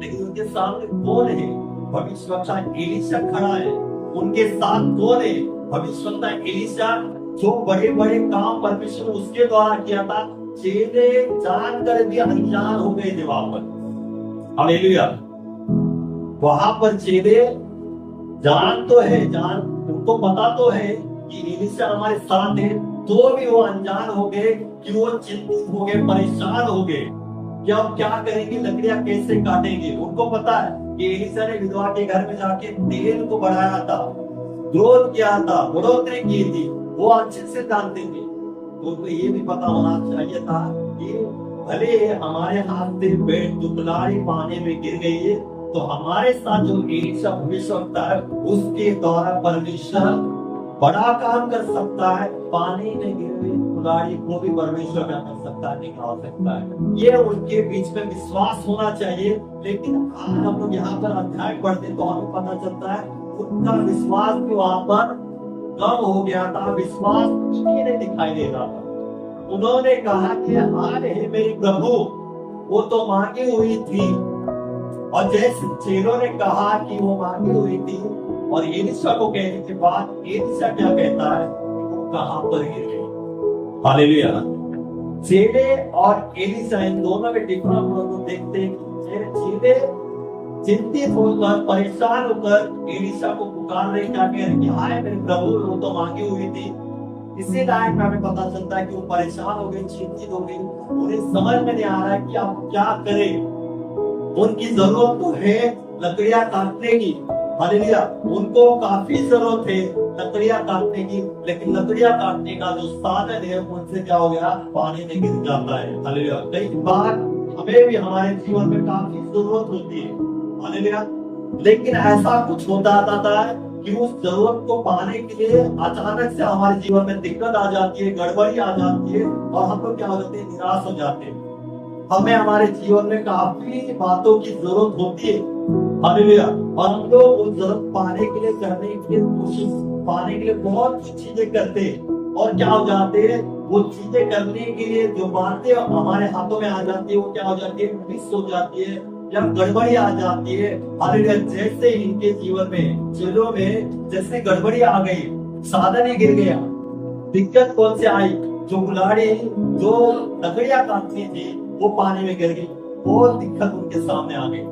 लेकिन उनके सामने कौन है? भविष्यवक्ता एलिशा खड़ा है। उनके साथ कौन है? भविष्यवक्ता एलिशा, जो बड़े बड़े काम परमेश्वर उसके द्वारा किया था। चेले जानकर भी अनजान हो गए थे वहां पर। हालेलुया। वहां पर चेले जान तो है, उनको पता तो है कि एलिशा हमारे साथ है, तो भी वो अनजान हो गए, कि वो चिंतित हो गए, परेशान हो गए कि अब क्या करेंगे, लकड़ियां कैसे काटेंगे। उनको पता है कि एलिशा ने विधवा के घर में जाके तेल को बढ़ाया था, ग्रोथ किया था, बढ़ोतरी की थी, वो अच्छे से जानते थे। तो उनको ये भी पता होना चाहिए था कि भले हमारे हाथ से पेट दुखलाई पानी में गिर गई है, तो हमारे साथ जो एलिशा भविष्यवक्ता है उसके द्वारा परमेश्वर बड़ा काम कर सकता है। पानी में गिर गई कुल्हाड़ी को भी परमेश्वर क्या कर सकता है, निकाल सकता है। ये उनके बीच में विश्वास होना चाहिए। लेकिन आज हम लोग यहाँ पर अध्याय पढ़ते तो हमें पता चलता है उनका विश्वास भी वहां पर कम हो गया था, विश्वास नहीं दिखाई दे रहा था। उन्होंने कहा कि हाय हे मेरे प्रभु, वो तो मांगी हुई थी। और जैसे चेलों ने कहा कि वो मांगी हुई थी, और एलिशा को कहने के बाद एलिशा क्या कहता है, वो कहां पर गिर गई। हालेलुया। चेले और एलिशा इन दोनों में डिफरेंस हम लोग देखते हैं। चेले चिंतित होकर, परेशान होकर एलिशा को पुकार रहे, क्या कह रहे, हाय मेरे प्रभु, वो तो मांगी हुई थी। इसी लाइन में हमें पता चलता है कि वो परेशान हो गए, चिंतित हो गए, उन्हें समझ में नहीं आ रहा है कि आप क्या करें। उनकी जरूरत तो है लकड़ियां काटने की, हालेलुया, उनको काफी जरूरत है लकड़ियां काटने की, लेकिन लकड़ियां काटने का जो साधन है उनसे क्या हो गया, पानी में गिर जाता है। हालेलुया। कई बार हमें भी हमारे जीवन में काफी जरूरत होती है, हालेलुया, लेकिन ऐसा कुछ होता रहता है कि उस जरूरत को पाने के लिए अचानक से हमारे जीवन में दिक्कत आ जाती है, गड़बड़ी आ जाती है, और हम लोग क्या हो जाते हैं, निराश हो जाते हैं। हमें हमारे जीवन में काफी बातों की जरूरत होती है, हालेलुया, और हम लोग उस जरूरत पाने के लिए, करने के लिए, कोशिश पाने के लिए बहुत सी चीजें करते हैं, और क्या हो जाते हैं, वो चीजें करने के लिए जो बातें हमारे हाथों में आ जाती है वो क्या हो जाती है, मिस हो जाती है या गड़बड़ी आ जाती है। हालेलुया। जैसे इनके जीवन में, चेलों में जैसे गड़बड़ी आ गई, साधन ही गिर गया। दिक्कत कौन से आई, जो कुल्हाड़ी, जो लकड़ियां काटनी थी वो पानी में गिर गई, वो दिक्कत उनके सामने आ गई।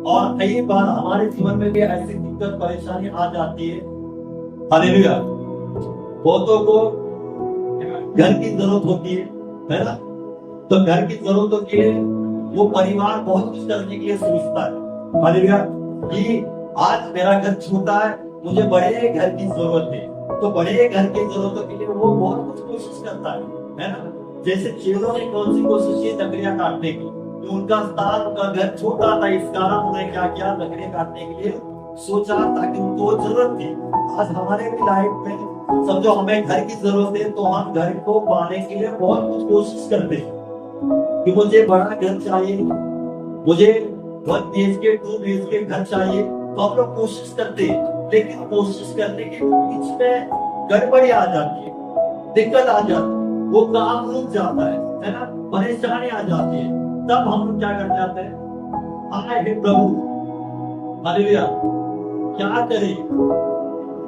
और कई बार हमारे जीवन में भी ऐसी दिक्कत परेशानी आ जाती है, हालेलुया। बहुतों को घर की जरूरत होती है ना, तो घर की जरूरतों के लिए वो परिवार बहुत कुछ करने के लिए सोचता है, हालेलुया, कि आज मेरा घर छोटा है, मुझे बड़े घर की जरूरत है, तो बड़े घर की जरूरतों के लिए वो बहुत कुछ कोशिश करता है ना। जैसे चेलों ने कौन सी कोशिश की, लकड़ियां काटने की, तो उनका स्थान, उनका घर छोटा था, इस कारण उन्होंने क्या किया, लकड़ियां काटने के लिए सोचा, ताकि उनको जरूरत थी। आज हमारे भी लाइफ में समझो हमें घर की जरूरत है, तो हम घर को पाने के लिए बहुत कुछ कोशिश करते हैं कि मुझे बड़ा घर चाहिए, मुझे 1 BHK 2 BHK घर चाहिए, तो हम लोग कोशिश करते हैं। लेकिन कोशिश करने के बीच में गड़बड़ी आ जाती है, दिक्कत आ जाती है, वो काम रुक जाता है ना, परेशानी आ जाती है। तब हम लोग क्या कर जाते हैं, हाय हे प्रभु, हालेलुया, क्या करें।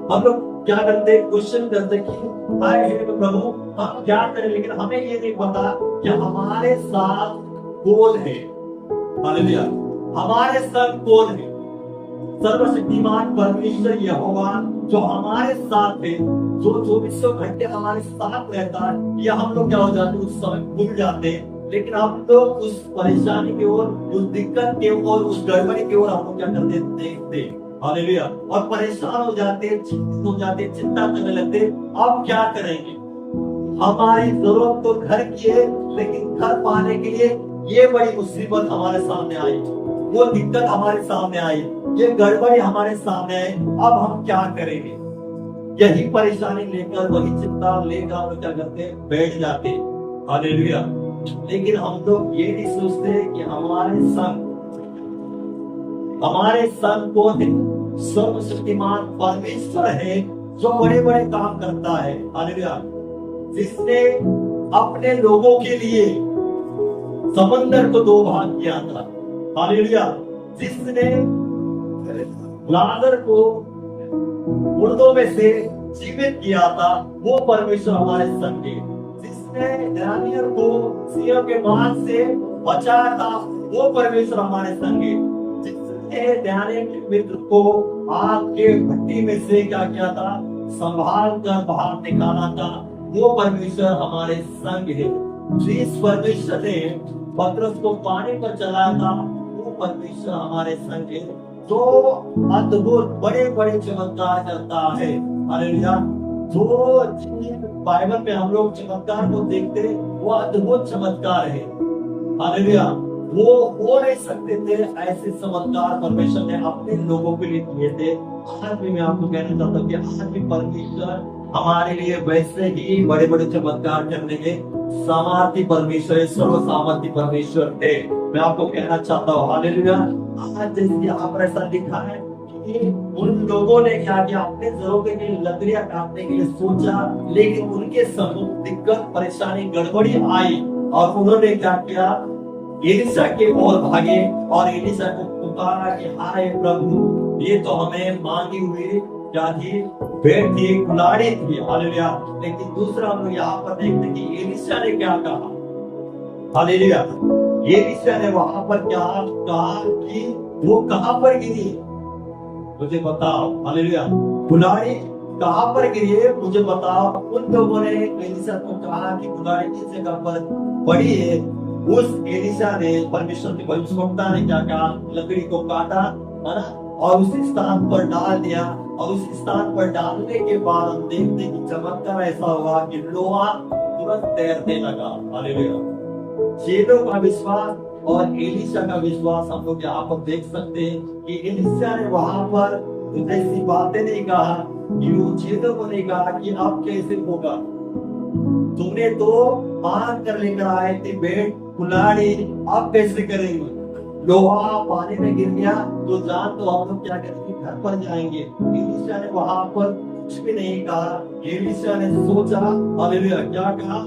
हम लोग क्या करते हैं, क्वेश्चन करते हैं कि हाय हे प्रभु, हम क्या करें। लेकिन हमें ये नहीं पता कि हमारे साथ कौन है, हालेलुया, हमारे साथ कौन है, सर्वशक्तिमान परमेश्वर यहोवा जो हमारे साथ है, जो 24 घंटे हमारे साथ रहता है। या हम लोग क्या हो जाते हैं, उस समय भूल जाते हैं। लेकिन हम लोग उस परेशानी की ओर, उस दिक्कत की ओर, उस गड़बड़ी की ओर हम लोग क्या करते हैं, देखते हैं, हालेलुया, और परेशान हो जाते हैं, चिंतित हो जाते हैं, चिंता करने लगते हैं। अब क्या करेंगे, हमारी जरूरत तो घर की है, लेकिन घर पाने के लिए ये बड़ी मुसीबत हमारे सामने आई, वो दिक्कत हमारे सामने आई, ये गड़बड़ी हमारे सामने आई। अब हम क्या करेंगे, यही परेशानी लेकर, वही चिंता लेकर हम क्या करते हैं, बैठ जाते हैं, हालेलुया। लेकिन हम लोग ये नहीं सोचते कि हमारे संग कौन है, सर्वशक्तिमान परमेश्वर है, जो बड़े बड़े काम करता है, हालेलुया, जिसने अपने लोगों के लिए समंदर को 2 भाग किया था, हालेलुया, जिसने लाजर को मुर्दों में से जीवित किया था, वो परमेश्वर हमारे संग है। जिसने दानियल को सिंह के मांस से बचाया था, वो परमेश्वर हमारे संग है। जिसने दानियल के मित्र को आग के भट्टी में से क्या किया था, संभाल कर बाहर निकाला था, वो परमेश्वर हमारे संग है। जिस परमेश्वर ने पतरस को पानी पर चलाया था, वो परमेश्वर हमारे संग है, जो अद्भुत बड़े बड़े चमत्कार करता है। हालेलुया। जो बाइबल में हम लोग चमत्कार को देखते हैं, वो अद्भुत चमत्कार है। हालेलुया। वो हो नहीं सकते थे ऐसे चमत्कार परमेश्वर ने अपने लोगों के लिए किए थे। आज भी मैं आपको कहना चाहता हूँ कि आज भी परमेश्वर हमारे लिए वैसे ही बड़े बड़े चमत्कार करने के सामर्थ्य परमेश्वर है, सर्वसामर्थ्य परमेश्वर है। मैं आपको कहना चाहता हूँ हालेलुया। आज जैसे यहाँ पर ऐसा लिखा है कि उन लोगों ने क्या किया, अपने जरूरत के लिए लकड़ियां काटने के लिए सोचा, लेकिन उनके सम्मुख दिक्कत परेशानी गड़बड़ी आई और उन्होंने क्या किया, एलिशा के ओर भागे और एलिशा को पुकारा कि हाय प्रभु, ये तो हमें मांगी हुई क्या थी, भेड़ थी, कुल्हाड़ी थी। हालेलुया। लेकिन दूसरा हम लोग यहाँ पर देखते हैं कि एलिशा ने क्या कहा। हालेलुया। एलिशा ने वहां पर क्या कहा कि वो कहां पर गिरी, मुझे बताओ। हालेलुया। कुल्हाड़ी कहां पर गिरी है, मुझे बताओ। उन लोगों ने एलिशा को कहा कि कुल्हाड़ी किस जगह पर पड़ी है। उस एलिशा ने, परमेश्वर के भविष्यवक्ता ने क्या कहा, लकड़ी को काटा, है ना, और उसी स्थान पर डाल दिया। और उस स्थान पर डालने के बाद हम देखते कि चमत्कार ऐसा हुआ कि लोहा तुरंत तैरने लगा। हालेलुया। चेलों का विश्वास और एलिशा का विश्वास हम लोग यहाँ पर देख सकते हैं कि एलिशा ने वहां पर ऐसी बातें नहीं कहा कि वो चेलों को नहीं कहा कि अब कैसे होगा, तुमने तो मांग कर लेकर आए थे भेड़ कुल्हाड़ी, अब कैसे करेंगे, लोहा पानी में गिर गया तो जान तो हम लोग क्या करेंगे, घर पर जाएंगे। एलिशा ने वहां पर कुछ भी नहीं कहा। एलिशा ने सोचा, हालेलुया, क्या कहा,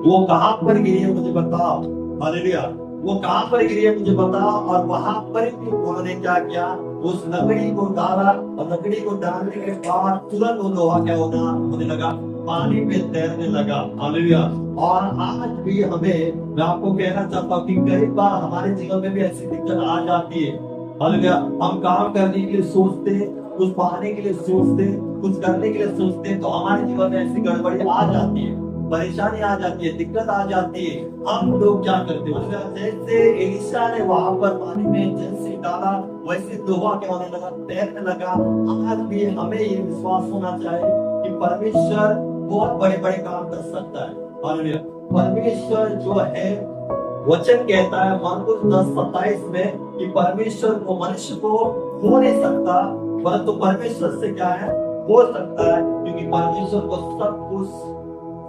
वो कहां पर गिरी है मुझे बताओ। हालेलुया। वो कहां पर गिरी है मुझे बताओ। और वहां पर भी उन्होंने क्या किया, उस लकड़ी को डाला और लकड़ी को डालने के बाद तुरंत वो लोहा क्या होने लगा, पानी में तैरने लगा। हालेलुया। और आज भी हमें, मैं आपको कहना चाहता हूँ कि कई बार हमारे जीवन में भी ऐसी दिक्कत आ जाती है। हालेलुया। हम काम करने के लिए सोचते हैं, कुछ पाने के लिए सोचते हैं, कुछ करने के लिए सोचते हैं, तो हमारे जीवन में ऐसी गड़बड़ी आ जाती है, परेशानी आ जाती है, दिक्कत आ जाती है। हम लोग क्या करते हैं, जैसे एलिशा ने वहां पर पानी में जैसे डाला, वैसे लोहा क्या होने लगा, तैरने लगा। आज भी हमें ये विश्वास होना चाहिए कि परमेश्वर बहुत बड़े बड़े काम कर सकता है। हालेलुया। परमेश्वर जो है, वचन कहता है मार्कुस 10:27 में कि परमेश्वर को, मनुष्य को हो नहीं सकता, परंतु परमेश्वर से क्या है, हो सकता है, क्योंकि परमेश्वर को सब कुछ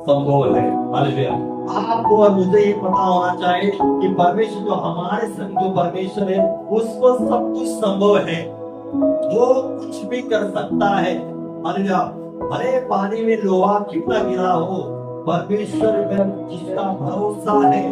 संभव है। हालेलुया। आपको और मुझे ये पता होना चाहिए कि परमेश्वर जो हमारे संग जो परमेश्वर है, उसको सब कुछ संभव है, वो कुछ भी कर सकता है। हालेलुया। भले पानी में लोहा कितना गिरा हो, परमेश्वर में जिसका भरोसा है,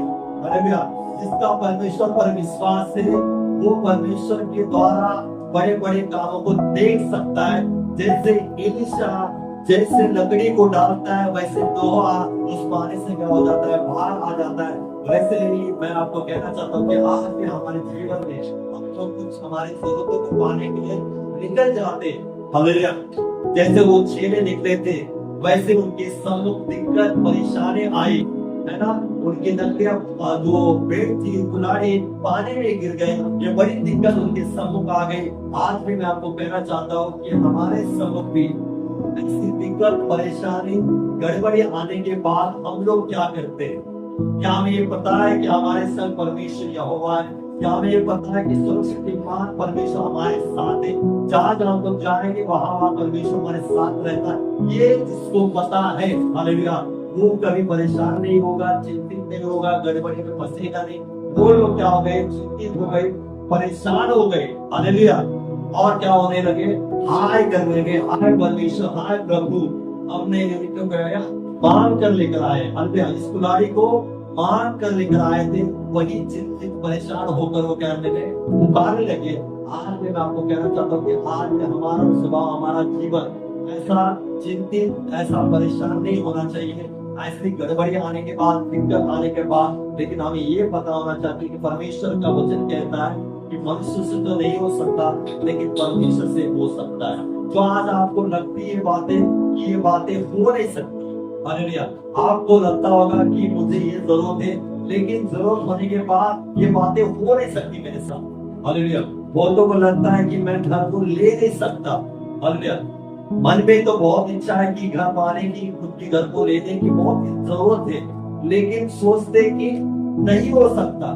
हालेलुया, जिसका परमेश्वर पर विश्वास है, वो परमेश्वर के द्वारा बड़े बड़े कामों को देख सकता है। जैसे एलिशा जैसे लकड़ी को डालता है, वैसे लोहा उस पानी से क्या हो जाता है, बाहर आ जाता है। वैसे ही मैं आपको कहना चाहता हूँ कि आज भी हमारे जीवन में हम तो कुछ हमारी जरूरतों को पाने के लिए निकल जाते। हालेलुया। जैसे वो चेले निकले थे, वैसे उनके सम्मुख दिक्कत परेशानी आई, है ना, उनकी लकड़ियां जो पेड़ थी, कुल्हाड़ी पानी में गिर गए, ये बड़ी दिक्कत उनके सम्मुख आ गई। आज भी मैं आपको कहना चाहता हूँ कि हमारे सम्मुख भी ऐसी दिक्कत परेशानी गड़बड़ी आने के बाद हम लोग क्या करते हैं, क्या हमें ये पता है कि हमारे संग परमेश्वर यहोवा है, क्या हमें ये पता है कि सर्वशक्तिमान परमेश्वर हमारे साथ है, जहाँ जहाँ हम लोग जाएंगे वहाँ परमेश्वर हमारे साथ रहता है। ये जिसको पता है, हालेलुया, वो कभी परेशान नहीं होगा, चिंतित नहीं होगा, गड़बड़ी में फंसेगा नहीं। वो लोग क्या हो गए, चिंतित हो गए, परेशान हो गए। हालेलुया। और क्या होने लगे, हाय करने लगे, हाय परमेश्वर, हाय प्रभु, हमने तो गया मांग कर लेकर आए। हालेलुया। इस कुल्हाड़ी को मांग कर लेकर आए थे, वही चिंतित परेशान होकर वो कहने लगे, पुकारने लगे। आज मैं आपको कहना चाहता हूँ कि आज में हमारा स्वभाव, हमारा जीवन ऐसा चिंतित, ऐसा परेशान नहीं होना चाहिए। ऐसी गड़बड़ी आने के बाद, दिक्कत आने के बाद, लेकिन हमें ये पता होना चाहिए कि परमेश्वर का वचन कहता है कि मनुष्य से तो नहीं हो सकता, लेकिन परमेश्वर से हो सकता है। तो आज आपको लगती है बातें कि ये बातें हो नहीं सकती, हालेलुया। आपको लगता होगा कि मुझे ये जरूरत है, लेकिन जरूरत होने के बाद ये बातें हो नहीं सकती मेरे साथ। हालेलुया। बहुतों को लगता है कि मैं घर को ले नहीं सकता। हालेलुया। मन में तो बहुत इच्छा है कि घर पाने की, खुद की घर को लेने की बहुत जरूरत है, लेकिन सोचते कि नहीं हो सकता,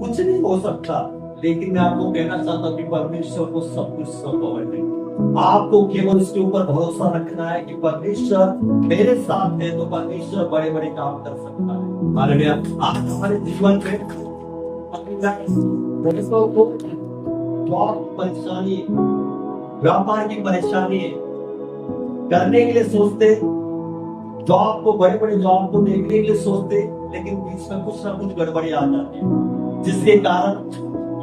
कुछ नहीं हो सकता। लेकिन मैं आपको कहना चाहता हूँ कि परमेश्वर को सब कुछ संभव है। आपको केवल उसके ऊपर भरोसा रखना है कि परमेश्वर मेरे साथ है, तो परमेश्वर बड़े बड़े काम कर सकता है। हालेलुया। आज हमारे जीवन में दोस्तों को बहुत परेशानी है, व्यापार की परेशानी है, करने के लिए सोचते, जॉब को, बड़े बड़े जॉब को देखने के लिए सोचते, लेकिन बीच में कुछ ना कुछ गड़बड़ी आ जाती है, जिसके कारण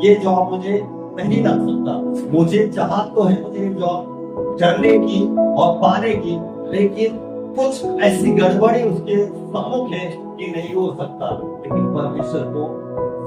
ये जॉब मुझे नहीं लग सकता। मुझे चाहत तो है मुझे जॉब करने की और पाने की, लेकिन कुछ ऐसी गड़बड़ी उसके सम्मुख है कि नहीं हो सकता। लेकिन परमेश्वर को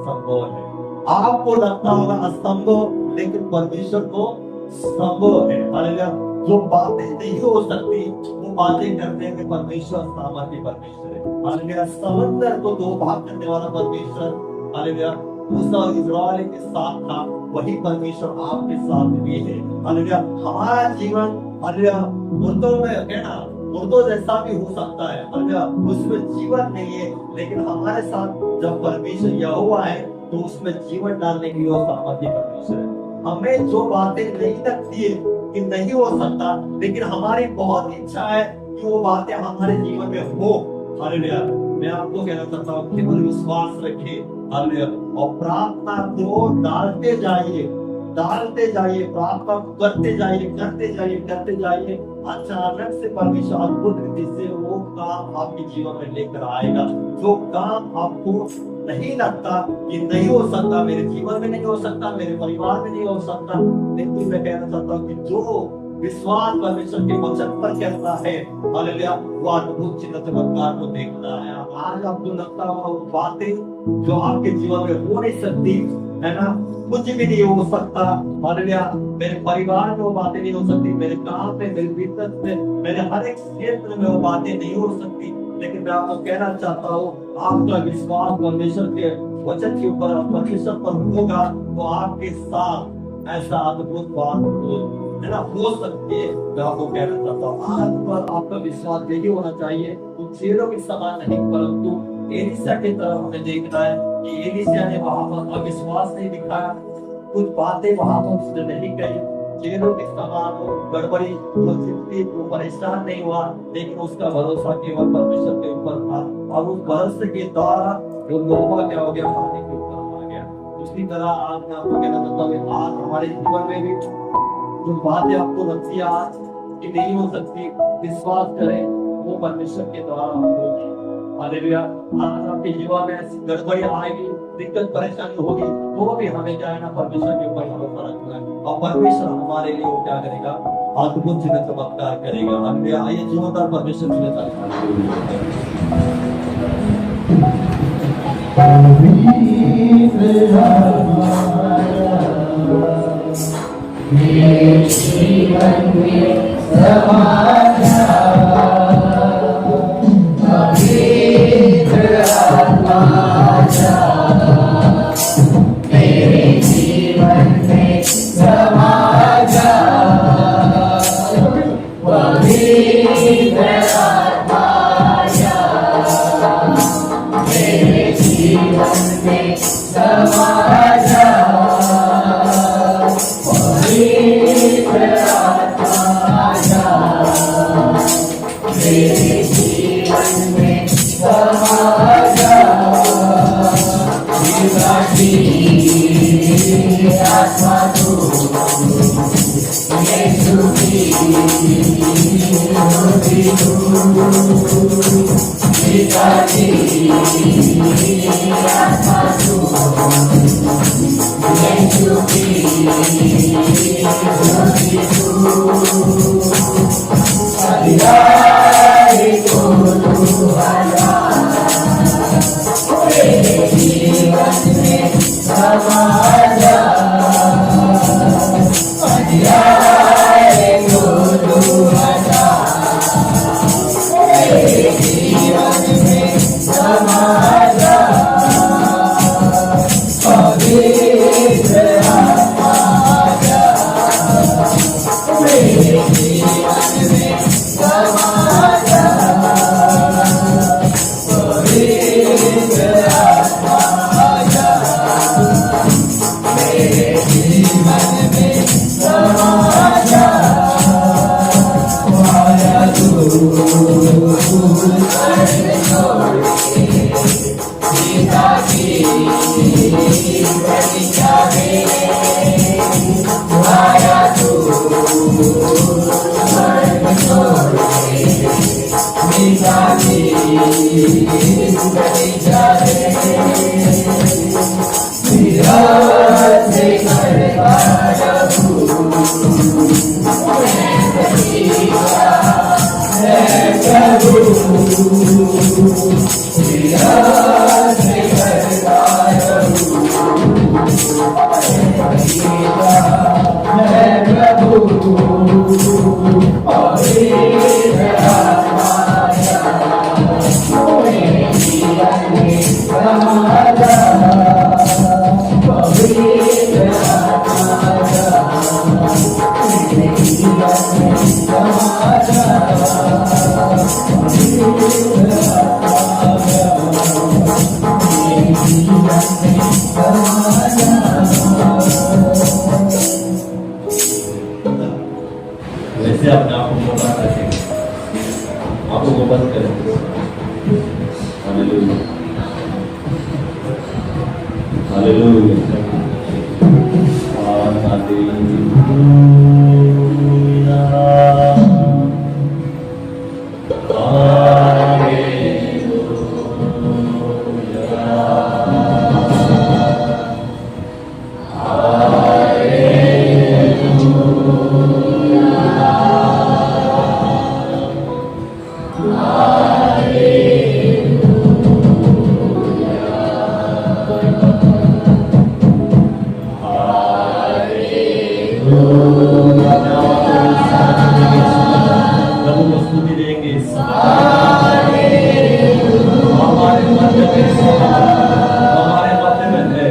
संभव है। आपको लगता होगा असंभव, लेकिन परमेश्वर को संभव है। हालेलुया। जो बातें नहीं हो सकती वो बातें करने में परमेश्वर सामर्थ्य परमेश्वर है। हालेलुया। समंदर को दो भाग करने वाला परमेश्वर, हालेलुया, मूसा और इस्राएल के साथ था, वही परमेश्वर आपके साथ भी है। हालेलुया। हमारा जीवन, हालेलुया, मुर्दों में है ना, मुर्दों जैसा भी हो सकता है। हालेलुया। उसमें जीवन नहीं है, लेकिन हमारे साथ जब परमेश्वर यहोवा है तो उसमें जीवन डालने की वो सामर्थ्य परमेश्वर है। हमें जो बातें नहीं लगती है कि नहीं हो सकता, लेकिन हमारी बहुत इच्छा है कि वो बातें हमारे जीवन में हो। हालेलुया। मैं आपको कहना चाहता हूँ केवल विश्वास रखिए। हालेलुया। और प्रार्थना को डालते जाइए, प्रार्थना करते जाइए। अचानक से परमेश्वर अद्भुत रीति से वो काम आपके जीवन में लेकर आएगा। जो काम आपको नहीं लगता कि नहीं हो सकता, मेरे जीवन में नहीं हो सकता, मेरे परिवार में नहीं हो सकता, लेकिन मैं कहना चाहता हूँ कि जो विश्वास परमेश्वर के वचन पर करता है, हालेलुया, वो अद्भुत चिन्ह चमत्कार को देखता है। आज आपको लगता हो बातें जो आपके जीवन में हो नहीं सकती, है ना, कुछ भी नहीं हो सकता। हालेलुया। मेरे परिवार में वो बातें नहीं हो सकती, मेरे काम में, मेरे बिजनेस में, मेरे हर एक क्षेत्र में वो बातें नहीं हो सकती, लेकिन मैं आपको कहना चाहता हूँ आपका विश्वास परमेश्वर के वचन के ऊपर, परमेश्वर पर होगा, तो आपके साथ ऐसा अद्भुत बात है ना हो सकती है। मैं आपको कहना चाहता हूँ आज पर आपका विश्वास यही होना चाहिए, उन चेहरों के समान नहीं, परंतु एलिशा की तरफ हमें देखना है कि एलिशा ने वहां पर अविश्वास नहीं दिखाया, कुछ बातें वहां पर उसने नहीं कही, चेहरों के समान गड़बड़ी, वो परेशान नहीं हुआ, लेकिन उसका भरोसा केवल परमेश्वर के ऊपर था, और उस भरोसे के द्वारा वो लोगों क्या हो गया, पानी के ऊपर आ गया। उसी तरह आज मैं आपको कहना चाहता हूँ आज हमारे जीवन में भी जो बातें आपको लगती है आज कि नहीं हो सकती, विश्वास करें वो परमेश्वर के द्वारा होगी। हालेलुया। आज आपके जीवन में ऐसी गड़बड़ी आएगी, दिक्कत परेशानी होगी, तो भी हमें क्या है ना परमेश्वर के ऊपर भरोसा रखना है, और परमेश्वर हमारे लिए वो क्या करेगा, अद्भुत चिन्ह चमत्कार करेगा। हालेलुया। आइए जोरदार परमेश्वर की जीवन में समाजा पवित्र आत्मा जा, मेरे जीवन में समा जा, पवित्र आत्मा जा, मेरे जीवन में समा जा, मेरे जीवन में समा जा, आत्मा तू यीशु की आत्मा तू यीशु की वैसे अपने आप को मौका रखेंगे, आपको वो बंद करेंगे। हालेलुया, हालेलुया, प्रभु को स्तुति देंगे इस समय। हमारे मध्य में इस समय, हमारे मध्य में है।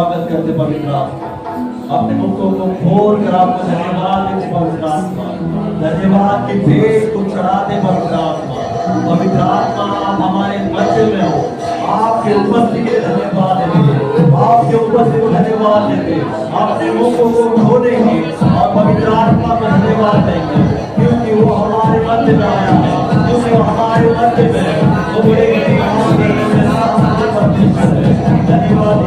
स्वागत करते पवित्र आत्मा। अपने मुखों को खोल कर आपको धन्यवाद देते पवित्र आत्मा। धन्यवाद की भेंट को चढ़ाते पवित्र आत्मा। पवित्र आत्मा आप हमारे मध्य में हो, आपके उपस्थिति के धन्यवाद देते, आपके उपस्थिति को धन्यवाद देते, अपने मुखों को खोलेंगे और पवित्र आत्मा को धन्यवाद देंगे, क्योंकि वो हमारे मध्य में आया है, क्योंकि वो हमारे मध्य में है। वो बड़े काम करने में धन्यवाद धन्यवाद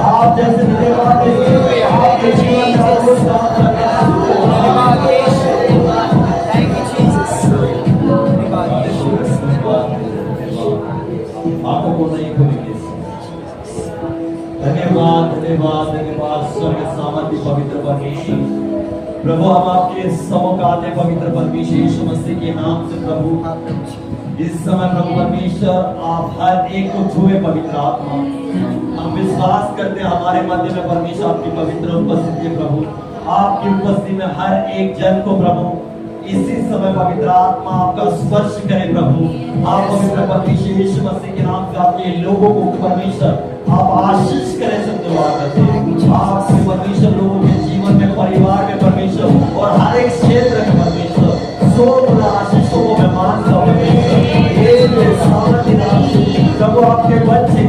आप जैसे धन्यवाद देंगे आपके जीवन का कुछ आंखों को नहीं खोलेंगे। धन्यवाद धन्यवाद धन्यवाद स्वर्ग सामर्थ्य पवित्र परमेश्वर प्रभु, हम आपके सम्मुख आते पवित्र परमेश्वर यीशु मसीह के नाम से प्रभु। इस समय प्रभु परमेश्वर आप हर एक को छुए पवित्र आत्मा। हम विश्वास करते हैं हमारे मध्य में परमेश्वर आपकी पवित्र उपस्थिति है प्रभु। आपकी उपस्थिति में हर एक जन को प्रभु इसी समय पवित्र आत्मा आपका स्पर्श करे प्रभु। आप पवित्र परमेश्वर यीशु मसीह के नाम से आपके लोगों को परमेश्वर आप आशीष करें। सब दुआ करते हैं आपके परमेश्वर लोगों के जीवन में, परिवार में परमेश्वर और हर एक क्षेत्र में परमेश्वर सोच आशीषों को मैं मानता हूँ प्रभु। आपके बच्चे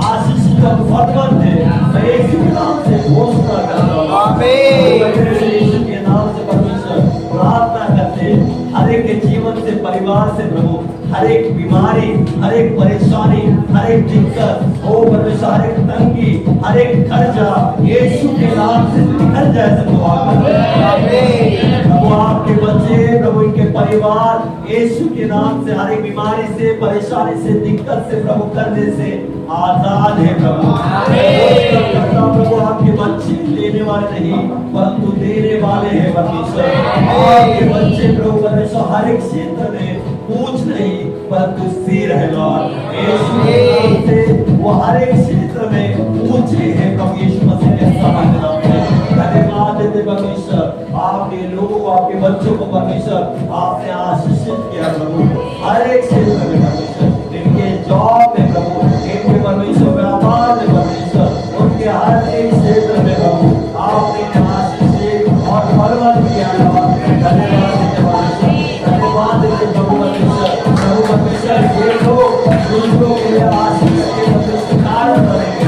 आशीष का फलवंत है, मैं यीशु के नाम से घोषणा करता हूँ। यीशु के नाम से परमेश्वर प्रार्थना करते हर एक के जीवन से, परिवार से प्रभु, हर एक बीमारी, हर एक परेशानी, हर एक दिक्कत, ओ परमेश्वर हर एक तंगी, हर एक कर्जा यीशु के नाम से निकल जाए। सब दुआ करते हैं प्रभु। आपके बच्चे प्रभु, इनके परिवार यीशु के नाम से हर एक बीमारी से, परेशानी से, दिक्कत से प्रभु, कर्जे से आजाद है प्रभु। प्रभु आपके बच्चे लेने वाले नहीं परंतु देने वाले हैं परमेश्वर। आपके बच्चे प्रभु परमेश्वर हर एक क्षेत्र में पूछ नहीं परंतु सिर है लॉर्ड। यीशु के नाम से वो हर एक क्षेत्र में ऊंचे हैं प्रभु यीशु मसीह के सामर्थ्य नाम में। धन्यवाद देते परमेश्वर, आपके लोगों को, आपके बच्चों को परमेश्वर आपने आशीषित किया प्रभु। हर एक क्षेत्र में परमेश्वर, इनके जॉब में प्रभु, इनके परमेश्वर व्यापार में परमेश्वर, उनके हर एक क्षेत्र में प्रभु आपने आशीषित और फलवान किया। धन्यवाद देते परमेश्वर, धन्यवाद देते प्रभु परमेश्वर। प्रभु परमेश्वर ये लोग दूसरों के लिए आशीष के परमेश्वर कारण बनेंगे।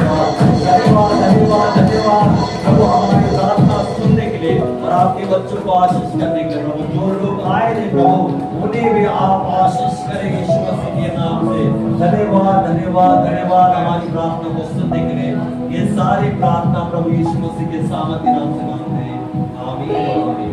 धन्यवाद धन्यवाद धन्यवाद प्रभु हमारी प्रार्थना सुनने के लिए और आपके बच्चों को आशीष करने के लिए प्रभु। जो लोग आए थे प्रभु उन्हें भी आप आशीष करेंगे यीशु मसीह के नाम से। धन्यवाद धन्यवाद धन्यवाद हमारी प्रार्थना को सुनने के लिए। ये सारी प्रार्थना प्रभु यीशु मसीह के सामर्थ्य नाम से मांगते हैं, आमीन।